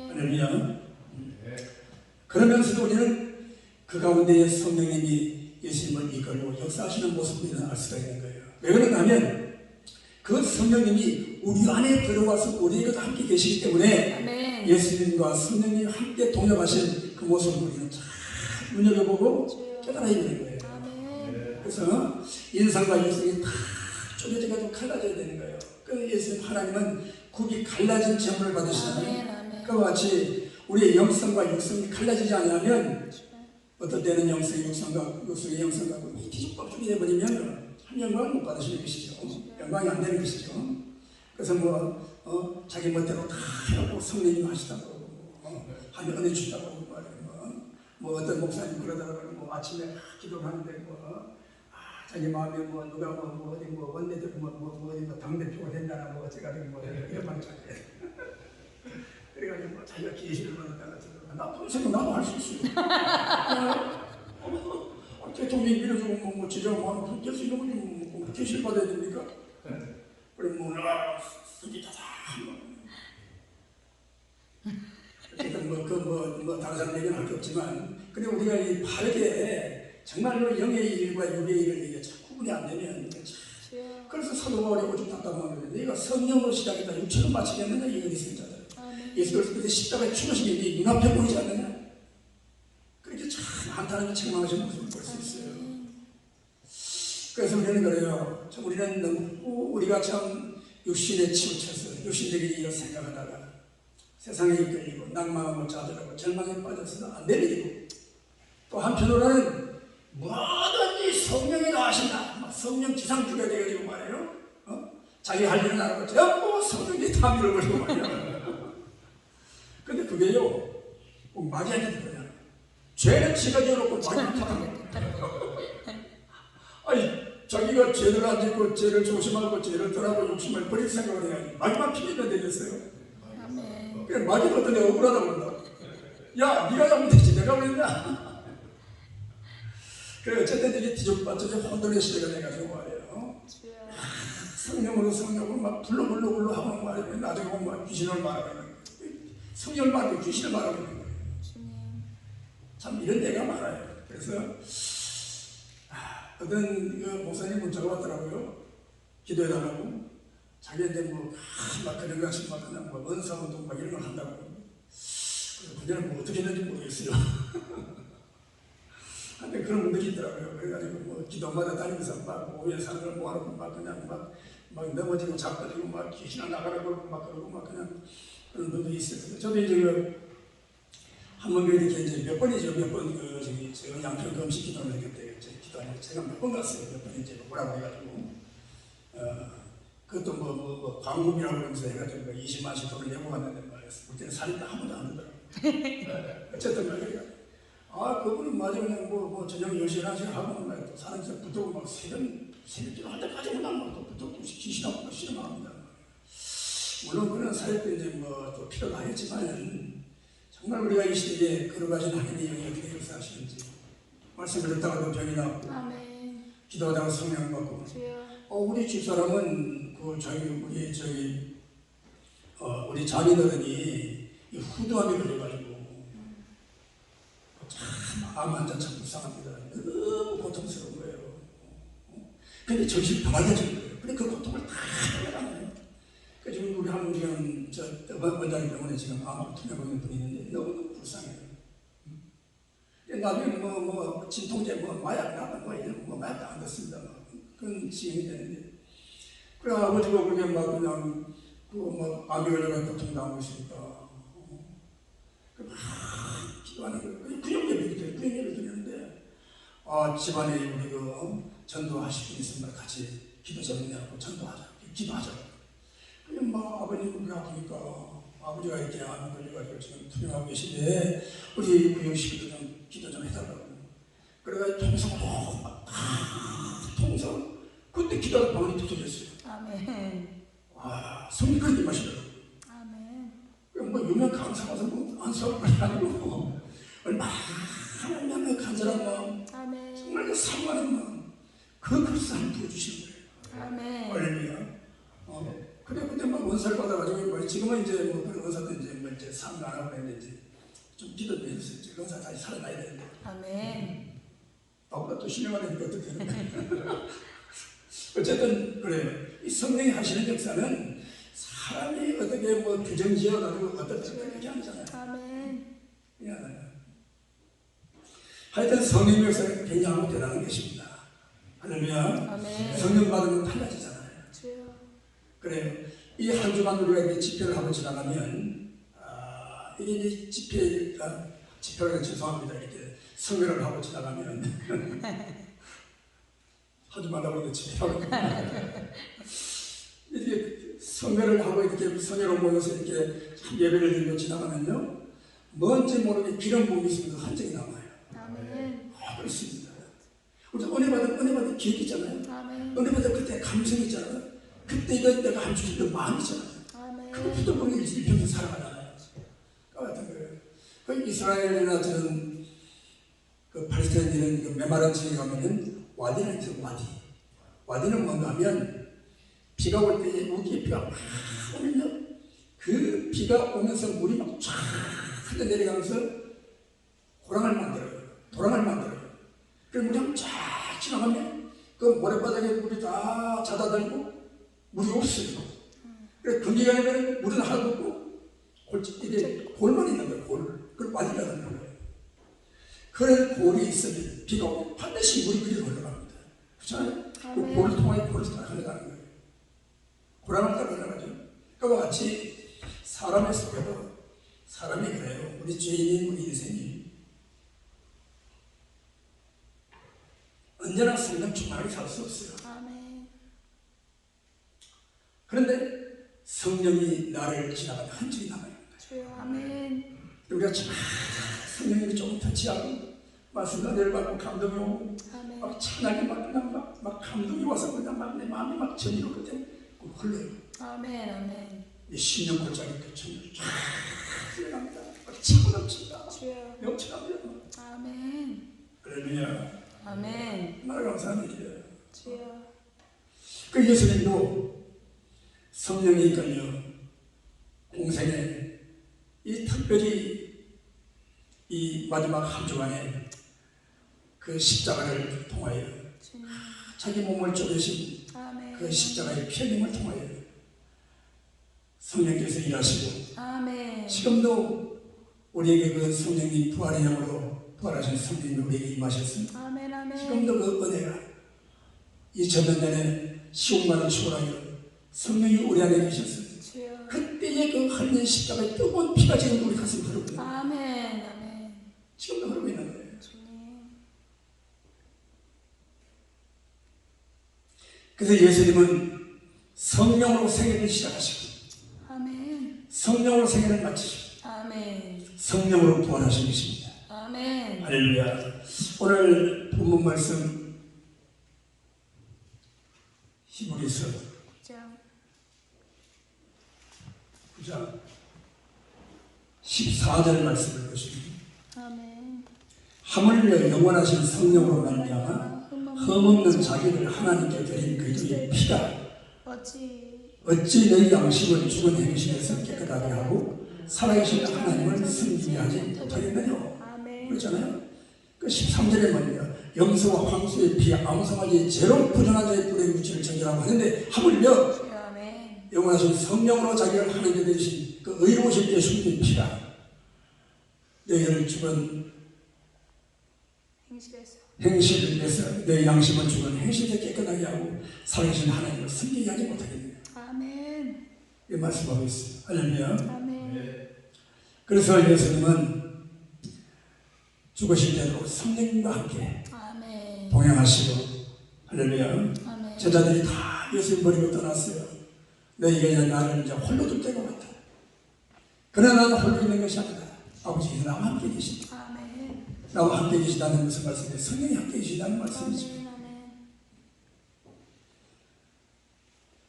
할렐루야. 그러면서도 우리는 그 가운데에 성령님이 예수님을 이끌고 역사하시는 모습을 우리는 알 수가 있는 거예요. 왜 그런가 하면 그 성령님이 우리 안에 들어와서 우리에게도 함께 계시기 때문에 예수님과 성령님이 함께 동역하신 그 모습을 우리는 잘 눈여겨보고 깨달아야 되는 거예요. 그래서 인상과 육성이 다 쪼개져가지고 갈라져야 되는 거예요. 그 예수님 하나님은 굽이 갈라진 제물을 받으시잖아요. 그와 같이 우리의 영성과 육성이 갈라지지 않으면 어떤 때는 영성의 영성과 뒤집박죽이 되어버리면 한 영광을 못 받으시는 것이죠. 영광이 안 되는 것이죠. 그래서 자기 멋대로 다 해놓고 성령님 하시다고 하면 은혜 준다고 뭐 어떤 목사님 그러다가 아침에 기도를 하는데 자기 마음에 누가 어디 원내대표 어디 당대표가 된다나 어째가지고 이런 말 찾게 그래가지고 자기가 계시를 받았다가 나도 할 수 있어요. 대통령이 밀어주고 지정하고 될 수 있는 거지 계시를 받아야 됩니까? 그럼 어쨌든 다른 사람 얘기는 할 게 없지만 근데 우리가 이 바르게 정말로 영의 일과 육의 일을 이게 참 구분이 안 되면 그래서 사도 바울이 오죽 답답한 거예요. 네가 성령으로 시작했다 육체로 마치겠느냐 이 어리석은 자들. 예수 그리스도의 십자가에 죽으신 게 눈앞에 보이지 않느냐. 그렇게 참 한탄하며 책망하시는 모습을 볼 수 있어요. 그래서 우리는 그래요. 참 우리는 너무 우리가 참 육신에 치우쳐서 육신적인 일을 생각하다가 세상에 이끌리고 낭망하고 좌절하고 절망에 빠져서 안 내리고 또 한편으로는 뭐든지 성령이 나하신다. 막 성령 지상주가 되어지고 말이에요. 자기 할 일은 안 하고 전부 성령이 다 밀어버리고 말이에요. 근데 그게요, 꼭 마귀한테 그러냐. 죄는 지가 지어놓고 마귀는 탓하는 아니, 자기가 죄를 안 짓고 죄를 조심하고 죄를 덜하고 욕심을 버릴 생각을 해야지. 마귀만 피해면 되겠어요. 아멘. 그래, 마귀는 어떤 애 억울하다고 그런다. 야, 네가 잘못했지 내가 그랬냐. 그래, 어쨌든 이게 뒤죽박죽의 혼돈의 시대가 돼가지고 말이에요. 주여. 성령으로 막 불러 하고 말이에요. 나중에 보면 막 귀신을 말하고 있는 거예요. 성령을 말하고 귀신을 말하고 있는 거예요. 주님. 참 이런 데가 많아요. 그래서 어떤 그 목사님 문자가 왔더라고요. 기도해달라고. 자기한테 막 그런 것이 막 그냥 뭐 은사운동 막 이런 걸 한다고. 그래서 그녀는 뭐 어떻게 했는지 모르겠어요. 근데 그런 분들이 있더라고요. 그래가지고 뭐 기도마다 다니면서 막 오해 산을 모아놓고 막 그냥 막 넘어지고 자빠지고 막 귀신아 나가라고 막 그러고 막 그냥 그런 분들이 있어요. 저도 이제 한 번 이렇게 이제 몇 번이죠. 몇 번 저 양평 금식 기도를 했는데 기도하는데 제가 몇 번 갔어요. 몇 번 이제 오라고 해가지고 그것도 뭐 광금이라고 그러면서 해가지고 20만씩 돈을 내고 갔는데 말이었어요. 그때는 살인도 한 번도 안 하더라고요. 어쨌든 말이에요. 그분은 맞아 그냥 뭐 저녁 10시에 하시고 하고 또 사람들 붙들고 막 새벽 할 때까지 그냥 막 붙들고 귀신하고 막 실험합니다. 물론 그런 사역도 이제 또 필요가 하겠지만 정말 우리가 이 시대에 걸어가신 하나님의 영이 어떻게 역사하시는지 말씀을 듣다가도 병이 나고 아멘. 기도하다가 성령 받고 주여. 우리 집사람은 우리 자녀들이 이 후두암이 걸려가지고 참 암 환자 참 불쌍합니다. 너무 고통스러운 거예요. 근데 정신이 밝아지는 거예요. 근데 그 고통을 다 해결하네요. 지금 우리 한국에는 원장님 병원에 지금 암 투명하고 있는 분이 있는데 너무 불쌍해요. 나중에 진통제 마약 나가 이런 마약도 안 됐습니다. 그런 지경이 되는데 그래 아버지가 그게 그냥 암이 걸려가 고통당하고 있으니까 기도하는 거예요. 구역예배를 드리는데 집안에 우리 전도하실 분 있으면 같이 기도 제목내고 전도하자 기도하자. 그냥 아버님 우리가 아프니까 아버지가 이렇게 암이 걸려가지고 지금 투명하고 계신데 우리 구역식구도 좀 기도 좀 해달라고. 그래가지고 통성 그때 기도하다 방언이 터졌어요. 아멘. 성이 그렇게 마시더라고요. 아멘. 유명 강사 가서 안 싸울 건 아니고 얼마나 간절한 마음 아멘. 정말 그 사모하는 마음 그 글쎄 한 부어주시는 거예요. 아멘. 할렐루야. 그래 그때 원사를 받아가지고 지금은 이제 그런 원사도 이제 상도 안 하고 했는데 이제 좀 기도도 해주세요. 원사 다시 살아나야 되는데. 아멘. 나보다 또 신령한 애니까 어떻게 되는데. 어쨌든 그래요. 이 성령이 하시는 역사는 사람이 어떻게 규정 지어가지고 어떻게 그렇게 아니잖아요. 아멘. 하여튼 성령 역사는 굉장히 대단한 것입니다. 할렐루야. 아멘. 성령 받으면 달라지잖아요. 주여. 그래요. 이 한 주간 우리가 이렇게 집회를 하고 지나가면 이게 이제 집회가 죄송합니다. 이렇게 성회를 하고 지나가면 하지 말라고 이렇게 집회하고 이렇게 성회를 하고 이렇게 성회로 모여서 이렇게 예배를 드리고 지나가면요 뭔지 모르게 기름 부음이 있으면서 흔적이 남아요. 아멘. 그렇습니다. 우리 은혜 받은 기억 있잖아요. 아멘. 은혜 받은 그때 감성 있잖아요. 그때 이거 내가 한 주신 마음이잖아요. 아멘. 그 부족한 게 일평생 살아가잖아요. 같은 거예요. 그 이스라엘이나 저는 그 팔레스타인들은 그 메마른 지역에 가면은 와디는 있어요. 와디는 뭔가 하면 비가 올 때 우기에 비가 막 오면요. 그 비가 오면서 물이 막 쫙 흘러내려가면서 도랑을 만들어요. 그 물이 쫙 지나가면 그 모래바닥에 물이 다 잦아들고 물이 없어요. 그래서 경기가 되면 물은 하나도 없고 이게 골만 있는 거예요. 그걸 와디라는 거예요. 그런 골이 있으면 비가 오면 반드시 물이 그리로 흘러갑니다. 그렇잖아요? 그 골을 통하여 골을 따라 흘러가는 거예요. 고랑을 따라 흘러가죠. 그와 같이 사람의 속에도 사람이 그래요. 우리 죄인인 우리 인생이 언제나 성령 충만하게 살 수 없어요. 아멘. 그런데 성령이 나를 지나가는 흔적이 남아있는 거예요. 주여. 아멘. 우리가 참 성령님이 조금 터치하고 말씀 은혜를 받고 감동이 오고 아멘. 막 찬양이 막 감동이 와서 그냥 막 내 마음이 막 전이로 그때 흘러요. 아멘. 아멘. 이 10년 골짜기 그 천년을 쫙 흘러갑니다. 막 차고 넘친다. 주여. 넘쳐납니다. 아멘. 할렐루야. 아멘. 정말 감사한 일이에요. 주여. 그 예수님도 성령에 이끌려 공생에 이 특별히 이 마지막 한 주간에 그 십자가를 통하여 주님. 자기 몸을 쪼개신 아멘. 그 십자가의 피 흘림을 통하여 성령께서 일하시고 아멘. 지금도 우리에게 그 성령님 부활의 영으로 부활하신 성령님이 우리에게 임하셨습니다. 아멘. 아멘. 지금도 그 은혜가 2000년 전에 시온만을 초월하여 성령이 우리 안에 계셨어요. 주여. 그때의 그 흘린 십자가의 뜨거운 피가 지금 우리 가슴에 흐르고 있는 거예요. 아멘. 아멘. 지금도 흐르고 있는 거예요. 주님. 그래서 예수님은 성령으로 생애를 시작하시고 아멘. 성령으로 생애를 마치시고 아멘. 성령으로 부활하신 것입니다. 아멘. 할렐루야. 오늘 본문 말씀 히브리서 9장 14절 말씀을 보십니다. 아멘. 하물며 영원하신 성령으로 말미암아 흠없는 자기를 하나님께 드린 그들의 피가 어찌 너희 양식을 죽은 행실에서 깨끗하게 하고 살아계신 하나님을 승리하게 하지 못하겠느냐. 아멘. 그렇잖아요. 그 13절에 말이야. 염소와 황소의 피 아무성하지 제로 부정한 자의 뿔의 무치를 정결하고 하는데 하물며 주여. 아멘. 영원하신 성령으로 자기를 하나님께 드리신 그 의로우신 예수님의 피가 너희를 죽은 행실에서 너희 양심을 죽은 행실에 깨끗하게 하고 살아계신 하나님을 승리하게 하지 못하겠느냐. 아멘. 이 말씀하고 있어요. 할렐루야. 아멘. 그래서 예수님은 죽으실 때도 성령님과 함께 아멘. 동행하시고 할렐루야. 아멘. 제자들이 다 예수님 버리고 떠났어요. 너희가 이제 나를 이제 홀로 둘 때가 왔다. 그러나 나는 홀로 있는 것이 아니다. 아버지께서 나와 함께 계신다. 아멘. 나와 함께 계시다는 무슨 말씀이에요? 성령이 함께 계시다는 말씀이죠. 아멘. 아멘.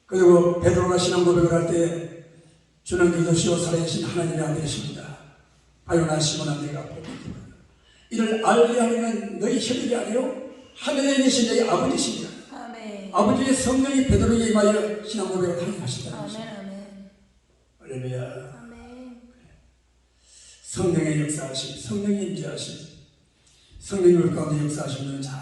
그리고 베드로가 신앙 고백을 할 때 주는 그리스도시요 살아계신 하나님의 아들이십니다. 바요나 시몬아 내가 보겠구나. 이를 알게 하면 너희 혈육이 아니요 하늘에 계신 너희 아버지십니다. 아멘. 아버지의 성령이 베드로에게 임하여 신앙 고백을 하게 하시다는 아멘. 것입니다. 아멘. 할렐루야. 아멘. 성령의 역사하심, 성령의 임재하심, 성령이 우리 가운데 역사하시면 잘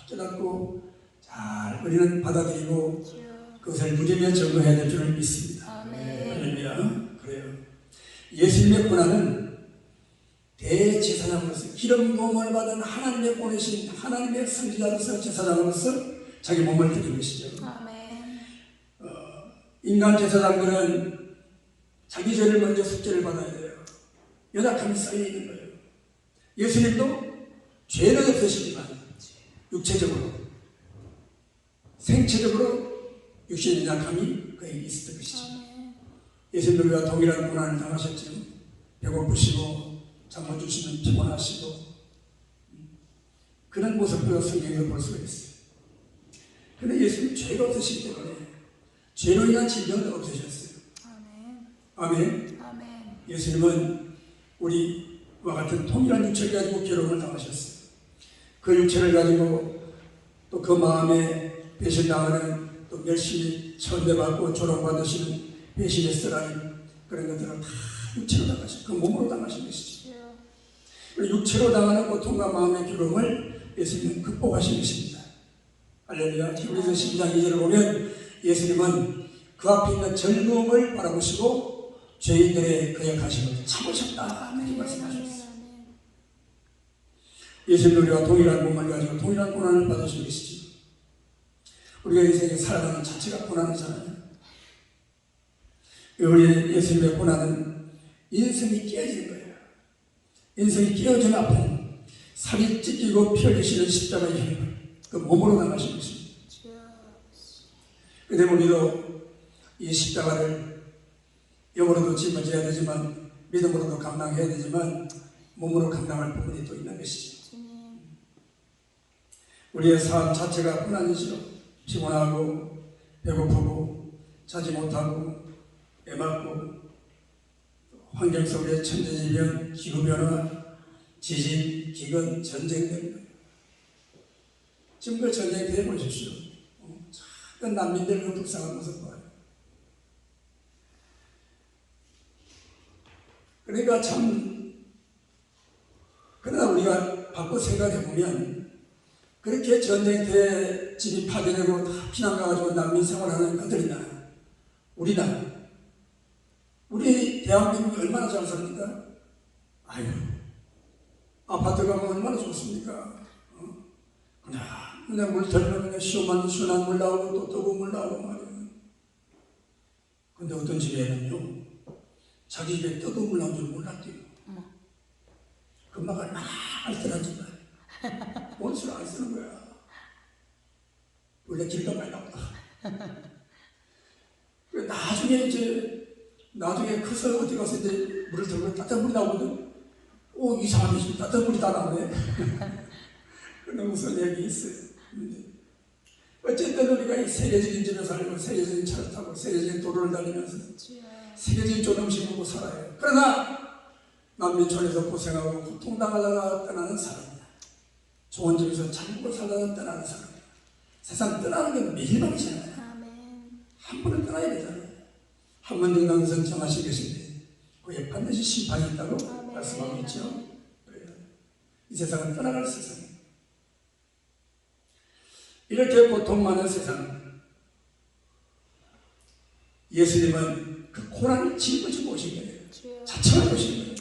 깨닫고 잘 우리는 받아들이고 주여. 그것을 누리며 증거해야 될 줄을 믿습니다. 아멘. 할렐루야. 그래요. 예수님의 고난은 대제사장으로서 기름 부음을 받은 하나님의 보내신 하나님의 선지자로서 제사장으로서 자기 몸을 드린 것이죠. 아멘. 인간 제사장들은 자기 죄를 먼저 속죄를 받아야 돼요. 연약함이 쌓여 있는 거예요. 예수님도 죄는 없으시지만 육체적으로 생체적으로 육신의 연약함이 그에게 있었던 것이죠. 아멘. 예수님도 우리와 동일한 고난을 당하셨죠. 배고프시고 잠못 주시면 피곤하시고 그런 모습을 성경에서 볼 수가 있어요. 그런데 예수님 죄가 없으시기 때문에 죄로 인한 질병은 없으셨어요. 아멘. 아멘. 아멘. 예수님은 우리와 같은 동일한 육체를 가지고 괴로움을 당하셨어요. 그 육체를 가지고 또 그 마음에 배신당하는 또 멸시를 천대받고 조롱받으시는 배신의 쓰라린 그런 것들을 다 육체로 당하신 그 몸으로 당하신 것이죠. 육체로 당하는 고통과 마음의 괴로움을 예수님은 극복하신 것입니다. 할렐루야. 히브리서 12장 2절을 보면 예수님은 그 앞에 있는 즐거움을 바라보시고 죄인들의 그 역하심을 참으셨다. 이렇게 말씀하셨어요. 예수님 우리와 동일한 몸을 가지고 동일한 고난을 받으신 것이죠. 우리가 인생에 살아가는 자체가 고난이잖아요. 우리 예수님의 고난은 인생이 깨지는 거예요. 인생이 깨어진 아픔, 살이 찢기고 피 흘리시는 십자가의 힘을 그 몸으로 나가신 것입니다. 그런데 우리도 이 십자가를 영으로도 짊어져야 되지만 믿음으로도 감당해야 되지만 몸으로 감당할 부분이 또 있는 것이죠. 우리의 삶 자체가 고난이죠. 피곤하고 배고프고 자지 못하고 애맞고 환경 속에 천재지변, 기후변화, 지진, 기근, 전쟁 등 지금 그 전쟁 대해보십시오. 작은 난민들 그 불쌍한 모습 봐요. 그러니까 그러나 우리가 바꿔 생각해보면 그렇게 전쟁터에 집이 파괴되고 다 피난 가가지고 난민 생활하는 그들이나 우리 대한민국이 얼마나 잘 삽니까? 아유, 아파트 가면 얼마나 좋습니까? 그냥 물 들면 시원한 물 나오고 또 뜨거운 물 나오고 말이에요. 근데 어떤 집에는요, 자기 집에 뜨거운 물 나온 줄 몰랐대요. 금방 얼마나 알뜰한지 말이에요. 온수를 안 쓰는 거야. 원래 길도 많이 나온다. 나중에 커서 어디 가서 이제 물을 들고 따뜻한 물이 나오거든. 이 사람이 지금 따뜻한 물이 다 나오네. 그런 무슨 얘기 있어요. 어쨌든 우리가 이 세계적인 집에 살고 세계적인 차를 타고 세계적인 도로를 달리면서 세계적인 좋은 음식 먹고 살아요. 그러나 난민촌에서 고생하고 고통당하다가 떠나는 사람이다. 좋은 집에서 잘 먹고 살다가 떠나는 사람이다. 세상 떠나는 게 매일밤이잖아요. 한 번은 떠나야 되잖아요. 한 번 정당선 정하신 것인데 그에 반드시 심판이 있다고 말씀하고 있죠. 이 세상은 떠나갈 세상입니다. 이렇게 고통 많은 세상, 예수님은 그 고난을 짊어지고 오신 거예요. 자청하고 오신 거예요.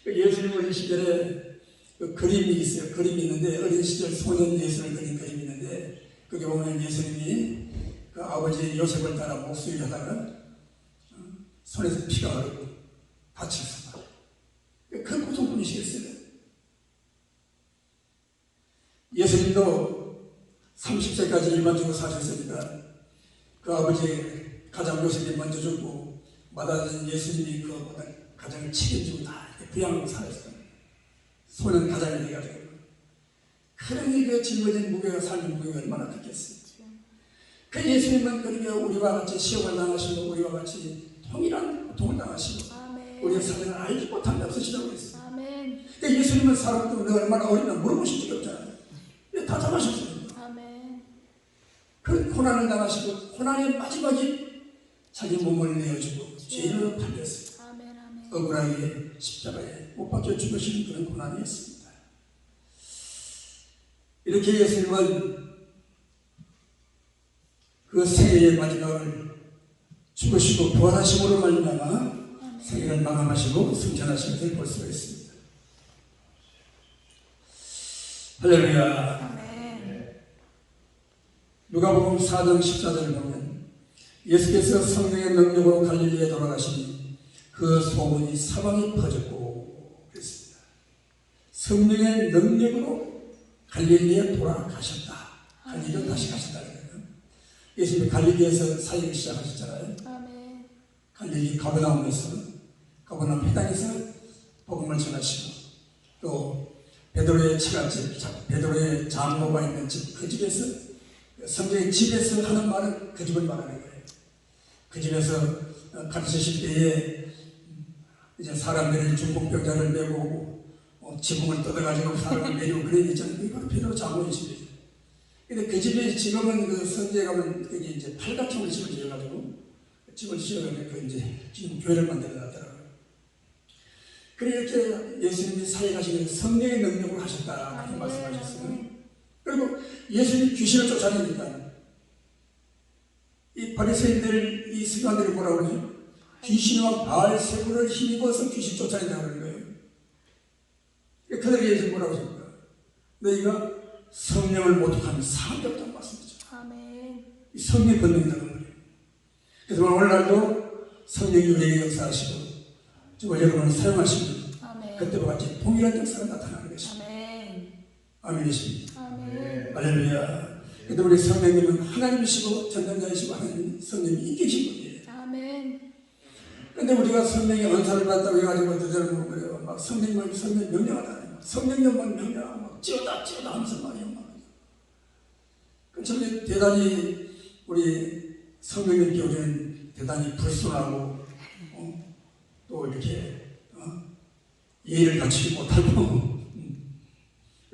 예수님 어린 시절에 그 그림이 있어요. 그림이 있는데 어린 시절 소년 예수를 그린 그림이 있는데 거기 보면 예수님이 그 아버지 요셉을 따라 목수일 하다가 손에서 피가 흐르고 다쳤어. 그 고통뿐이시겠어요. 예수님도 30세까지 일반적으로 사셨으니까 그 아버지 가장 요셉이 먼저 죽고 맏아들 예수님이 그 가장을 책임지고 다 부양으로 살았어요. 소년 가장이 돼가지고. 그러니 그 짊어진 무게가 삶의 무게가 얼마나 크겠어요. 그 예수님은 그렇게 우리와 같이 시험을 당하시고 우리와 같이 통일한 고통을 당하시고 우리의 사정을 알지 못한 데 없으시다고 했어요. 그러니까 예수님은 사람도 너 얼마나 어리나 물어보신 적이 없잖아요. 다 당하셨습니다. 그 고난을 당하시고 고난의 마지막에 자기 몸을 내어주고 죄인으로 팔렸어요. 억울하게 십자가에 못 박혀 죽으시는 그런 고난이었습니다. 이렇게 예수님은 그 생애의 마지막을 죽으시고 부활하심으로 말미암아 생애를 마감하시고 승천하신 것을 볼 수가 있습니다. 할렐루야. 누가복음 4장 14절을 보면 예수께서 성령의 능력으로 갈릴리에 돌아가시니 그 소문이 사방에 퍼졌고 그랬습니다. 성령의 능력으로 갈릴리에 돌아가셨다. 갈릴리로 다시 가셨다는 거예요. 예수님이 갈릴리에서 사역을 시작하셨잖아요. 갈릴리 가버나움에서 가버나움 회당에서 복음을 전하시고 또 베드로의 처갓집, 베드로의 장모가 있는 집, 그 집에서 성경의 집에서 하는 말은 그 집을 말하는 거예요. 그 집에서 가르치실 때에 이제 사람들이 중풍병자를 메고 지붕을 뜯어가지고 사람을 내리고 그런 있잖아요. 그게 베드로 장모의 집이에요. 근데 그 집에 지금은 그 성지에 가면 그게 이제 팔각형으로 집을 지어가지고 집을 지어가지고 그 이제 지금 교회를 만들어 놨더라고요. 그렇게 예수님이 사역하시는 성령의 능력으로 하셨다 그렇게 말씀하셨어요. 그리고 예수님이 귀신을 쫓아내니까 이 바리새인들 이 서기관들이 뭐라고 그러죠? 귀신과 바알세부를 힘입어서 귀신 쫓아낸다고 그러는 거예요. 그들에게 예수님 뭐라고 하십니까? 너희가 성령을 모독하면 사함이 없다고 말씀이죠. 이 성령의 권능이라는 거예요. 그래서 오늘날도 성령이 우리에게 역사하시고 정말 여러분을 사용하시면 아멘. 그때와 같이 동일한 역사가 나타나는 것입니다. 아멘. 아멘이십니다. 아멘. 할렐루야. 그런데 우리 성령님은 하나님이시고 전능자이시고 하나님 성령이 인격이신 분이에요. 아멘. 근데 우리가 성령의 은사를 받다고 해가지고 그들은 그래요. 막 성령만 성령 명령하다. 성령님만 명령하고 막 찌우다 하면서 말이요. 참 대단히 우리 성령님께 우리는 대단히 불순하고 또 이렇게 예의를 갖추지 못하고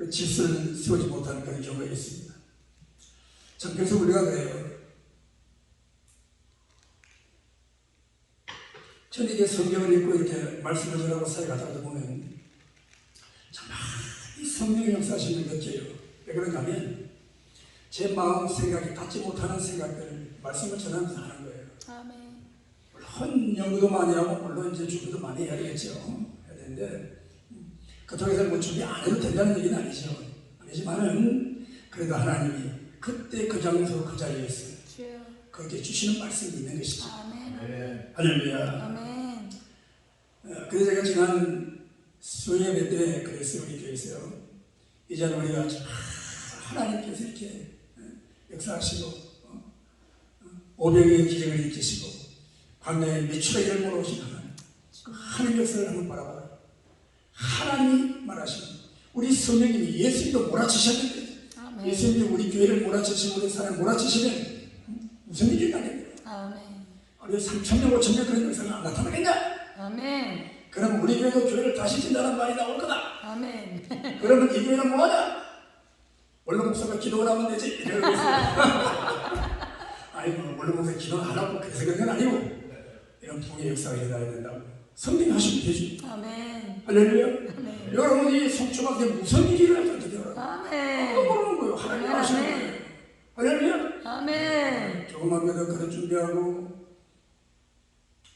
질서를 세우지 못하는 그런 경우가 있습니다. 참 그래서 우리가 그래요. 저는 이게 성경을 읽고 이렇게 말씀을 전하고 살아가다 보면 참 많이 성령의 역사하시는 걸 느껴요. 왜 그런가 하면 제 마음 생각이 닿지 못하는 생각들을 말씀을 전하면서 하는 거예요. 아멘. 물론 연구도 많이 하고 물론 이제 준비도 많이 해야 되겠죠. 해야 되는데 그렇다고 해서 뭐 준비 안 해도 된다는 얘기는 아니죠. 아니지만은 그래도 하나님이 그때 그 장소 그 자리에서 주여. 거기에 주시는 말씀이 있는 것이죠. 아멘. 할렐루야. 아멘. 그래서 제가 지난 수요예배 때 그랬어요. 우리 교회에서요. 이제는 우리가 하나님께서 이렇게 역사하시고 오병의 기적을 일으키시고 광야에 메추라기를 몰아오신 하나님 역사를 한번 바라봐요. 하나님이 말하시는 우리 성령님이 예수님도 몰아치셨는데 아멘. 예수님이 우리 교회를 몰아치시고 우리 사람을 몰아치시면 무슨 일이 나겠냐. 아멘. 우리 3,000년 5,000년 그런 역사가 안 나타나겠냐. 아멘. 그럼 우리 교회도 교회를 다시 진다는 말이 나올 거다. 아멘. 그러면 이 교회는 뭐하냐? 원로 목사가 기도를 하면 되지. 이러고 있어요. 아니 뭐 원로 목사가 기도 안 하고 그래서 그런 건 아니고 이런 통의 역사가 일어나야 된다고. 성령이 하시면 되죠. 아멘. 할렐루야. 아멘. 여러분이 성취하게 무슨 일이 일어날지 어떻게 알아요? 아멘. 모르는 거예요. 하나님 하시는 거예요. 할렐루야. 아멘. 조금만 더 그런 준비하고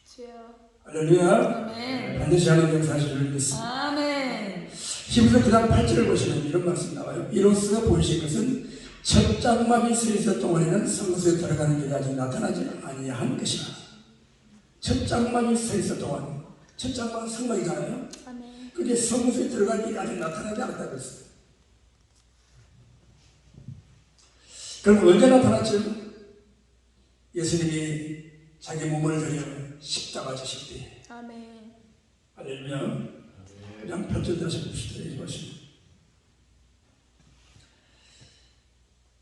주여. 할렐루야. 아멘. 반드시 하나님 역사하시를 믿습니다. 아멘. 히브리서 9장 8절을 보시면 이런 말씀 나와요. 이로써 보이신 것은 첫 장막이 서 있을 동안에는 성소에 들어가는 길이 아직 나타나지 아니한 것이라. 첫 장막이 서 있을 동안, 첫 장막은 성막이잖아요. 아멘. 그게 성소에 들어갈 길이 아직 나타나지 않았다고 했어요. 그럼 언제 나타났죠? 예수님이 자기 몸을 들여 십자가 지실 때. 아멘. 할렐루야. 그냥 8절 다시 봅시다. 여기 보시면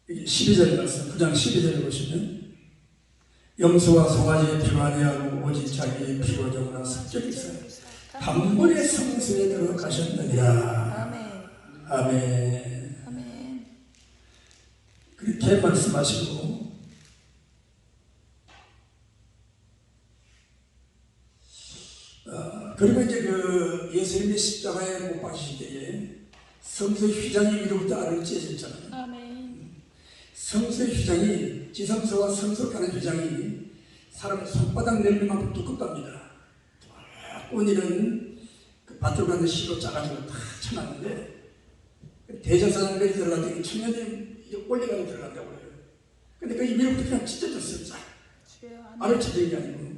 이게 12절 말씀, 9장 12절을 보시면 염소와 송아지의 피로 아니하고 오직 자기의 피로 정하나 습격이서 단번에 성소에 들어가셨느니라. 아멘. 아멘. 아멘. 그렇게 말씀하시고 그리고 이제 그 예수님의 십자가에 못 박히실 때에 성소의 휘장이 위로부터 아래로 찢어졌잖아요. 아멘. 성소의 휘장이 지성소와 성소 가는 휘장이 사람의 손바닥 넓이만큼 두껍답니다. 오늘은 그 밭으로 가는 시로 짜가지고 다 쳐놨는데 대제사장들이 들어갈 때 청년들이 올려가지고 들어간다고 그래요. 근데 그 위로부터 그냥 찢어졌어요. 주여. 아래로 찢어진 게 아니고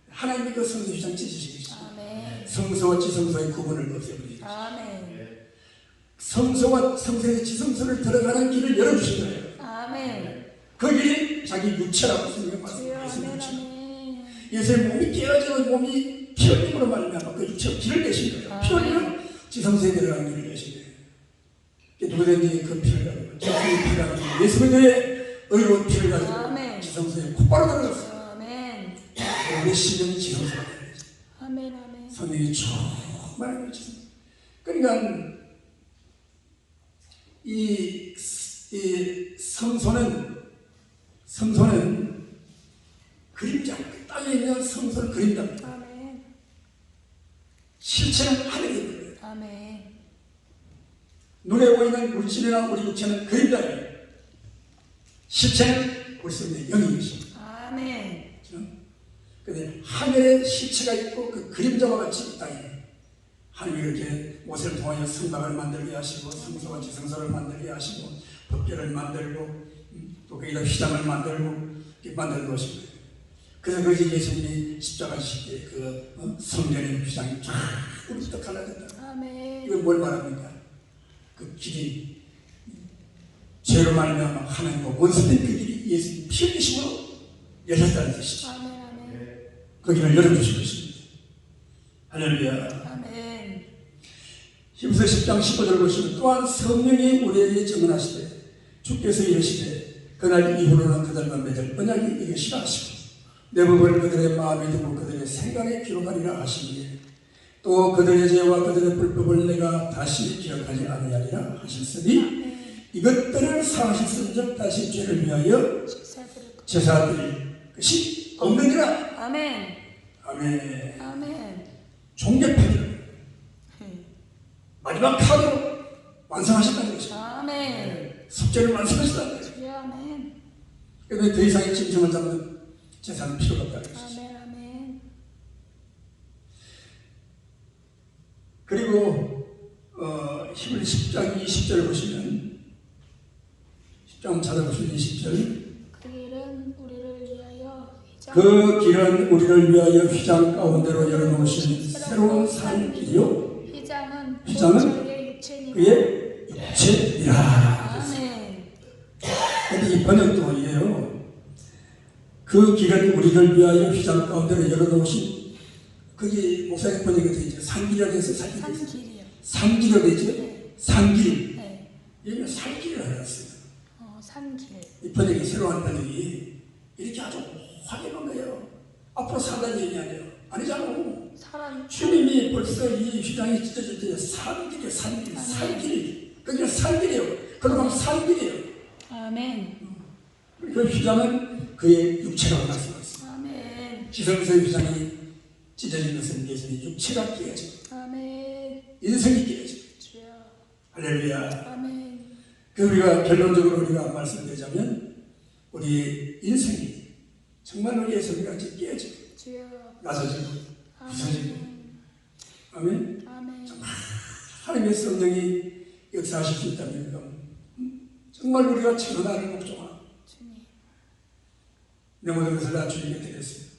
하나님이 그 성소 휘장 찢으신 것이죠. 아멘. 성소와 지성소의 구분을 없애버리죠. 아멘. 성소와 성소에서 지성소를 들어가는 길을 열어주신 거예요. 아멘. 그 길이 자기 육체라고 성경에 주여. 말씀하셨습니다. 아멘. 아멘. 예수의 몸이 깨어지는 몸이 피 흘림으로 말미암아 그 육체로 길을 내신 거예요. 피 흘리면 지성소에 들어가는 길을 내신 거예요. 누구든지 그 피를 가지고 자기의 피를 가지고 예수님의 의로운 피를 가지고 아멘. 지성소에 곧바로 들어갔어요. 아멘. 우리 시간이 지성소가 되는 거죠. 아멘. 아멘. 성령이 정말 그렇죠. 그러니까 이 성소는 그림자, 땅에 있는 성소는 그림자입니다. 아멘. 실체는 하늘에 있는 거예요. 아멘. 눈에 보이는 물질이나 우리 육체는 그림자예요. 실체는 우리 속에 영인 것입니다. 아멘. 그런데 하늘에 실체가 있고 그 그림자와 같이 이 땅에 하나님이 이렇게 모세를 통하여 성막을 만들게 하시고 성소와 지성소를 만들게 하시고 법궤를 만들고 또 거기다 휘장을 만들고 이렇게 만들어 놓으신 거예요. 그래서 그 예수님이 십자가 지실 때그 성전의 휘장이 쫙 우리부터 갈라졌다. 아멘. 이건 뭘 말합니까? 그 길이 죄로 말미암아 하나님과 원수된 그 길이 예수님 피 흘리심으로 열렸다는 뜻이죠. 아멘. 아멘. 그 길을 열어주신 것입니다. 할렐루야. 아멘. 히브리서 10장 15절 보시면 또한 성령이 우리에게 증언하시되 주께서 이르시되 그날 이후로는 그들과 맺을 언약이 이것이라 하시고 내 법을 그들의 마음에 두고 그들의 생각에 기록하리라 하시니 또 그들의 죄와 그들의 불법을 내가 다시 기억하지 아니하리라 하셨으니 이것들을 사하셨은즉 다시 죄를 위하여 제사 드릴 것이 없느니라. 아멘. 아멘. 아멘. 종교파를 마지막 카드로 완성하셨다는 것이죠. 아멘. 속죄를 완성하셨다는 것이죠. 주여 아멘. 그런데 더 이상의 찜찜을 잡는 제사는 필요가 없다는 것이죠. 아멘. 아멘. 그리고 히브리 10장 20절 보시면 10장 찾아보시면 20절 그 길은 우리를 위하여 휘장 가운데로 열어놓으신 새로운 산 길이요 휘장은 그의 육체이라. 아멘. 근데 이 번역도 이래요. 그 길은 우리를 위하여 휘장 가운데로 열어놓으신 그게 목사님 번역이 되죠. 산길이라 해서 산길이요. 산길이라 되죠. 네. 산길. 네. 여기는 산길을 해놨어요. 산길. 이 번역이 새로운 번역이 이렇게 아주 확인한 거예요. 앞으로 산다는 얘기 아니에요. 아니잖아. 주님이 벌써 이 휘장이 찢어질 때 산길이에요. 산길. 산길. 그게 산길이에요. 그러면 산길이에요. 아멘. 그 휘장은 그의 육체라고 말씀하셨어요. 아멘. 지성소의 휘장이 찢어진 것은 예수님의 육체가 깨어지고 아멘. 인성이 깨어지고. 주여. 할렐루야. 아멘. 그 우리가 결론적으로 우리가 말씀드리자면 우리의 인생이 정말 우리의 성같이 깨어지고 낮아지고 부서지고 아멘. 아멘. 정말 하나님의 성령이 역사하실 수 있다면 정말 우리가 천하를 목종하고 내 모든 것을 다 주님께 드렸어요.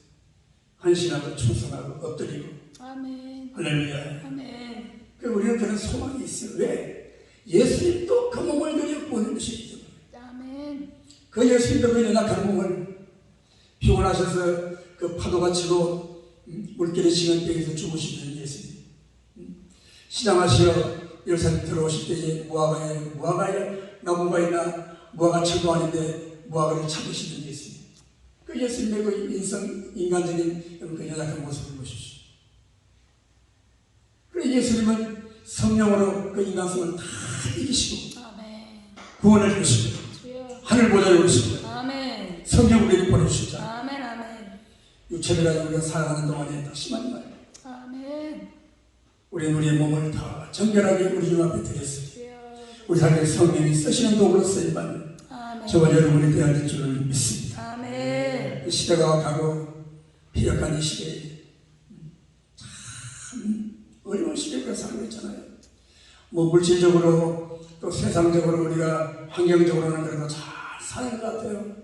헌신하고 충성하고 엎드리고 아멘. 할렐루야. 아멘. 그 우리는 그런 소망이 있어요. 왜? 예수님도 그 몸을 들여 보는 것이기 때문에. 아멘. 그 예수님도 그 연약한 몸을 피곤하셔서 그 파도가 치고 물결이 치는 데에서 주무시는 예수님. 시장하시어 예루살렘 들어오실 때에 무화과에 나무가 있나 무화과 철도 아닌데 무화과를 찾으시는 예수님. 그 예수님의 그 인간적인 그 연약한 모습을 보십시오. 그래 예수님은 성령으로 그 인간성을 다 이기시고 구원을 주시고 하늘 보좌에 오르시고 성령 우리를 보내주시죠. 아멘. 아멘. 육체를 가지고 우리가 살아가는 동안에 다 심한 말. 아멘. 우리는 우리의 몸을 다 정결하게 우리 주 앞에 드렸습니다. 우리 삶의 성령이 쓰시는 도구로 쓰임만 저와 여러분이 되어야 될 줄을 믿습니다. 아멘. 이 시대가 가고 피력한 이 시대에 참 어려운 시대가 살고 있잖아요. 뭐 물질적으로 또 세상적으로 우리가 환경적으로는 그래도 잘 사는 것 같아요.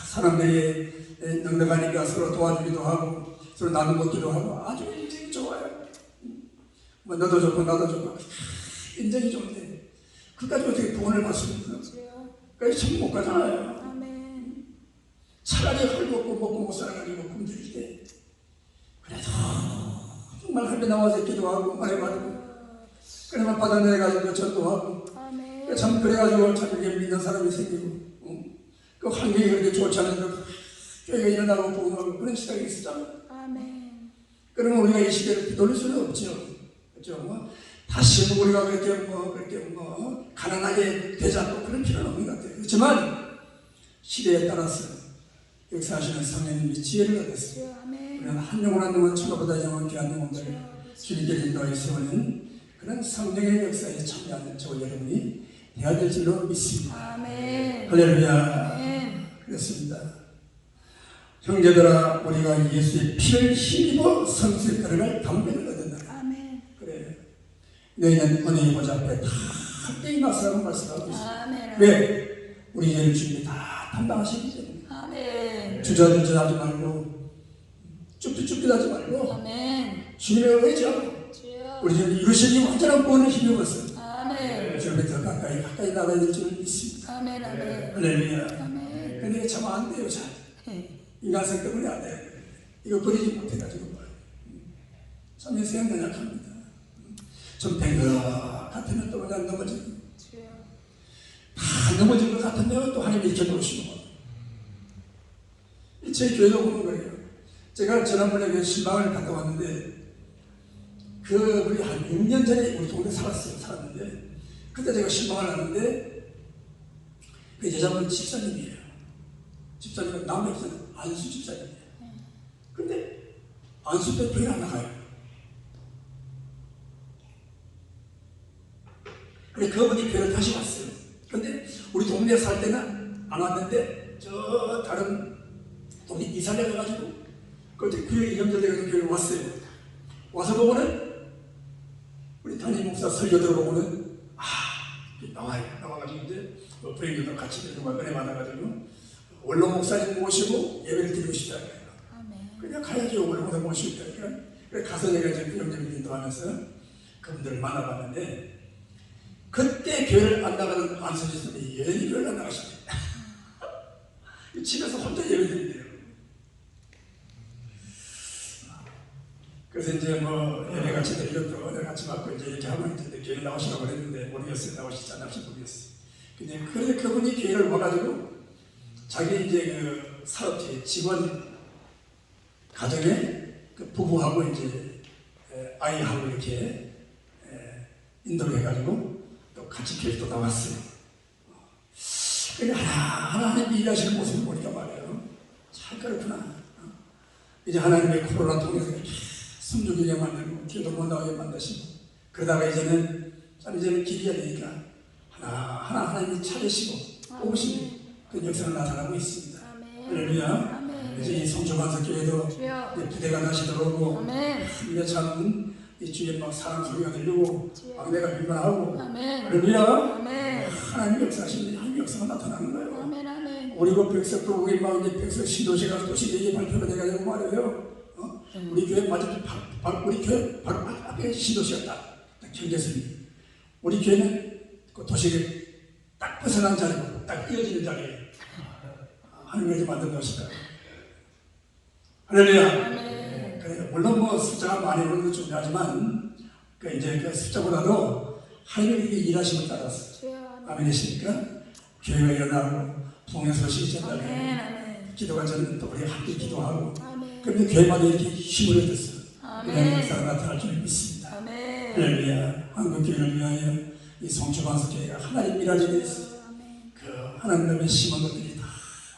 사람들이 넉넉하니까 서로 도와주기도 하고 서로 나눠먹기도 하고 아주 인정이 좋아요. 뭐 너도 좋고 나도 좋고 인정이 좋은데 그까지 어떻게 구원을 받습니까? 그래서 참 못 가잖아요. 아멘. 차라리 헐벗고 먹고 못 살아가지고 굶주릴 때 그래도 정말 할배 나와서 기도하고 말해가지고 그래만 받아내가지고 전도하고 참 그래가지고 참 이렇게 믿는 사람이 생기고 그 환경이 그렇게 좋지 않은데 교회가 일어나고 부흥하고 그런 시대가 있었잖아요. 아멘. 그러면 우리가 이 시대를 뒤돌릴 수는 없죠. 그렇죠? 다시 우리가 그렇게 가난하게 되지 않고 그런 필요는 없는 것 같아요. 그렇지만 시대에 따라서 역사하시는 성령님의 지혜를 얻었어요. 우리는 한 영혼 한 영혼 천하보다 영원 귀한 영혼들을 주님께 인도하여 세우는 그런 성령의 역사에 참여하는 저와 여러분이 되어야 될 줄로 믿습니다. 아멘. 할렐루야. 아멘. 그렇습니다. 형제들아 우리가 예수의 피를 힘입어 성수의 걸음을 담배를 얻는다. 아멘. 그래. 너희는 은혜의 보좌 앞에 다 함께 나서라고 말씀하고 있습니다. 아멘. 왜? 우리 죄를 주님이 다 담당하시기 때문에. 아멘. 아멘. 주저주저하지 말고 쭈삣쭈삣하지 말고 아멘. 주님의 의지하고 주여. 우리 주님 이루시니 완전한 구원을 힘입어서 아멘. 주님께 더 가까이 나가야 될 줄 믿습니다. 아멘. 아멘. 할렐루야. 아멘. 근데 참 안 돼요. 잘 인간성 때문에 안 돼요. 이거 버리지 못해가지고 참 인생은 연약합니다. 좀 된 것 같으면 또 그냥 넘어지고 주여. 다 넘어진 것 같으면 또 하나님이 이렇게 놓으시고 제 교회도 보는 거예요. 제가 지난번에 그 신방을 갔다 왔는데 우리 한 6년 전에 우리 동네 살았는데 그때 제가 신방을 갔는데 그 여자분 집사님이에요. 집사님은 남의 안수 집사님이에요. 근데 안수 때 교회 안 나가요. 근데 그분이 교회를 다시 왔어요. 근데 우리 동네에 살 때는 안 왔는데 저 다른 동네 이사를 가가지고 그때 교회 연결돼가지고 교회를 왔어요. 와서 보고는 우리 담임 목사 설교 들어보고는 나와가지고 이제 부인들도 같이 들어가 은혜 받아가지고 원로 목사님 모시고 예배를 드리고 싶다. 그냥 가야지 원로 목사 모시고 있다니까. 그래서 가서 내가 이제 부영제를 인도하면서 그분들을 만나봤는데 그때 교회를 안 나가는 안수지선이 여전히 교회를 안 나가시네. 집에서 혼자 예배 드린대요. 그래서 이제 뭐 예배 같이 드리려고 내가 같이 받고 이제 이렇게 하면 이제 교회 나오시라고 그랬는데 모르겠어요. 나오시지 않을지 모르겠어요. 근데 그래서 그분이 교회를 와가지고 자기 이제 그 사업체 직원 가정에 그 부부하고 이제 아이하고 이렇게 인도를 해가지고 또 같이 교회 또 나왔어요. 하나님이 일하시는 모습을 보니까 말이에요. 참 그렇구나. 이제 하나님의 코로나 통해서 숨죽이게 만들고 기도 못 나오게 만드시고 그러다가 이제는 길이야 되니까 하나님이 차리시고 뽑으시고 그 역사가 나타나고 있습니다. 할렐루야. 이제 이 성주반석 교회도 부대가 다시 들어오고 이제 참 이 주에 막 사람 소리가 들리고 막내가 밀만하고 할렐루야. 하나님 역사하시는 하나님 역사가 나타나는 거예요. 우리 그 백석도 우리 막 이제 백석 신도시가 도시대에 발표가 돼가지고 말이에요. 우리 교회 우리 교회 바로 앞에 신도시가 딱 경계선이. 우리 교회는 그 도시를 딱 벗어난 자리고 딱 이어지는 자리에 하나님께서 만든 것이다. 할렐루야. 그래, 물론 뭐 숫자가 많이 오는 것도 중요하지만 이제 그 숫자보다도 하나님이 일하심을 따라서 아멘이십니까? 교회가 일어나고 부흥의 소식이 전달되고 기도가 저는 또 우리 함께 기도하고 그런데 교회마다 이렇게 힘을 얻었어요. 이런 역사가 나타날 줄 믿습니다. 할렐루야. 한국교회를 위하여 이 성주반석교회가 하나님 일하게 되었어요. 그 하나님의 심은 것들이 다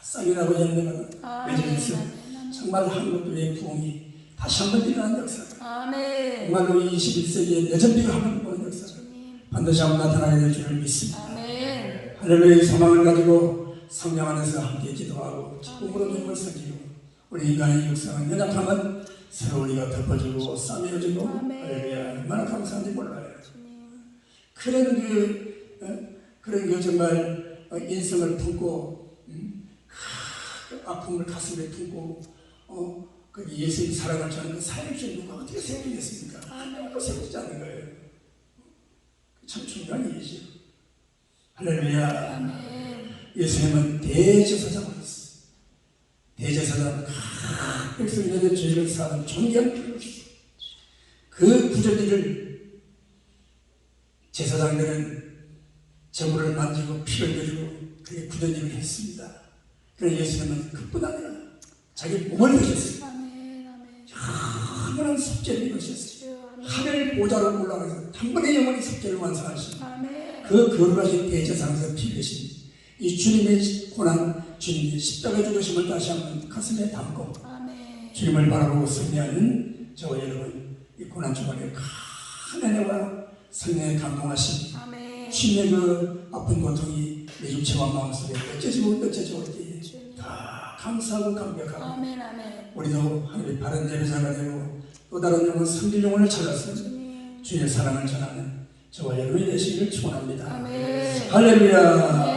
싹이 나고 열매가 맺어져서 정말 한국교회의 부흥이 다시 한번 일어나는 역사가 정말로 21세기의 내전비가 한번 보는 역사가 반드시 한번 나타나게 될 줄을 믿습니다. 할렐루야의 소망을 가지고 성령 안에서 함께 기도하고 기쁨으로 주님을 섬기고 우리 인간의 역사는 연약하면 새로운 이가 덮어지고 싸매어지고 할렐루야 얼마나 감사한지 몰라요. 그런 그 정말 인성을 품고 그 아픔을 가슴에 품고 그 예수의 사랑을 전하는 그 사역자 누가 어떻게 생기겠습니까? 하나님도 생기지 않는 거예요. 참 중요한 일이죠. 할렐루야. 예수님은 대제사장으로서 대제사장 백성들의 죄를 사하는 존귀한 분이시죠. 그 구절들을 제사장들은 제물을 만지고 피를 흘리고 그게 구절들을 했습니다. 그래서 예수님은 그뿐 아니라 자기 몸을 드렸습니다. 영원한 속죄를 이루셨어요. 하늘 보좌로 올라가서 단번에 영원히 속죄를 완성하신 그 거룩하신 대제사장에서 피되신 이 주님의 고난, 주님의 십자가 죽으심을 다시 한번 가슴에 담고 주님을 바라보고 승리하는 저와 여러분 이 고난 주간에 큰 은혜와 성령의 감동하신 주님의 그 아픈 고통이 내 육체와 마음속에 떠져지고 떠져지고 있기에 다 감사하고 감격하고 우리도 하나님의 바른 예배자가 되고 또 다른 영혼 섬길 영혼을 찾아서 주의 사랑을 전하는 저와 여러분이 되시기를 축원합니다. 할렐루야.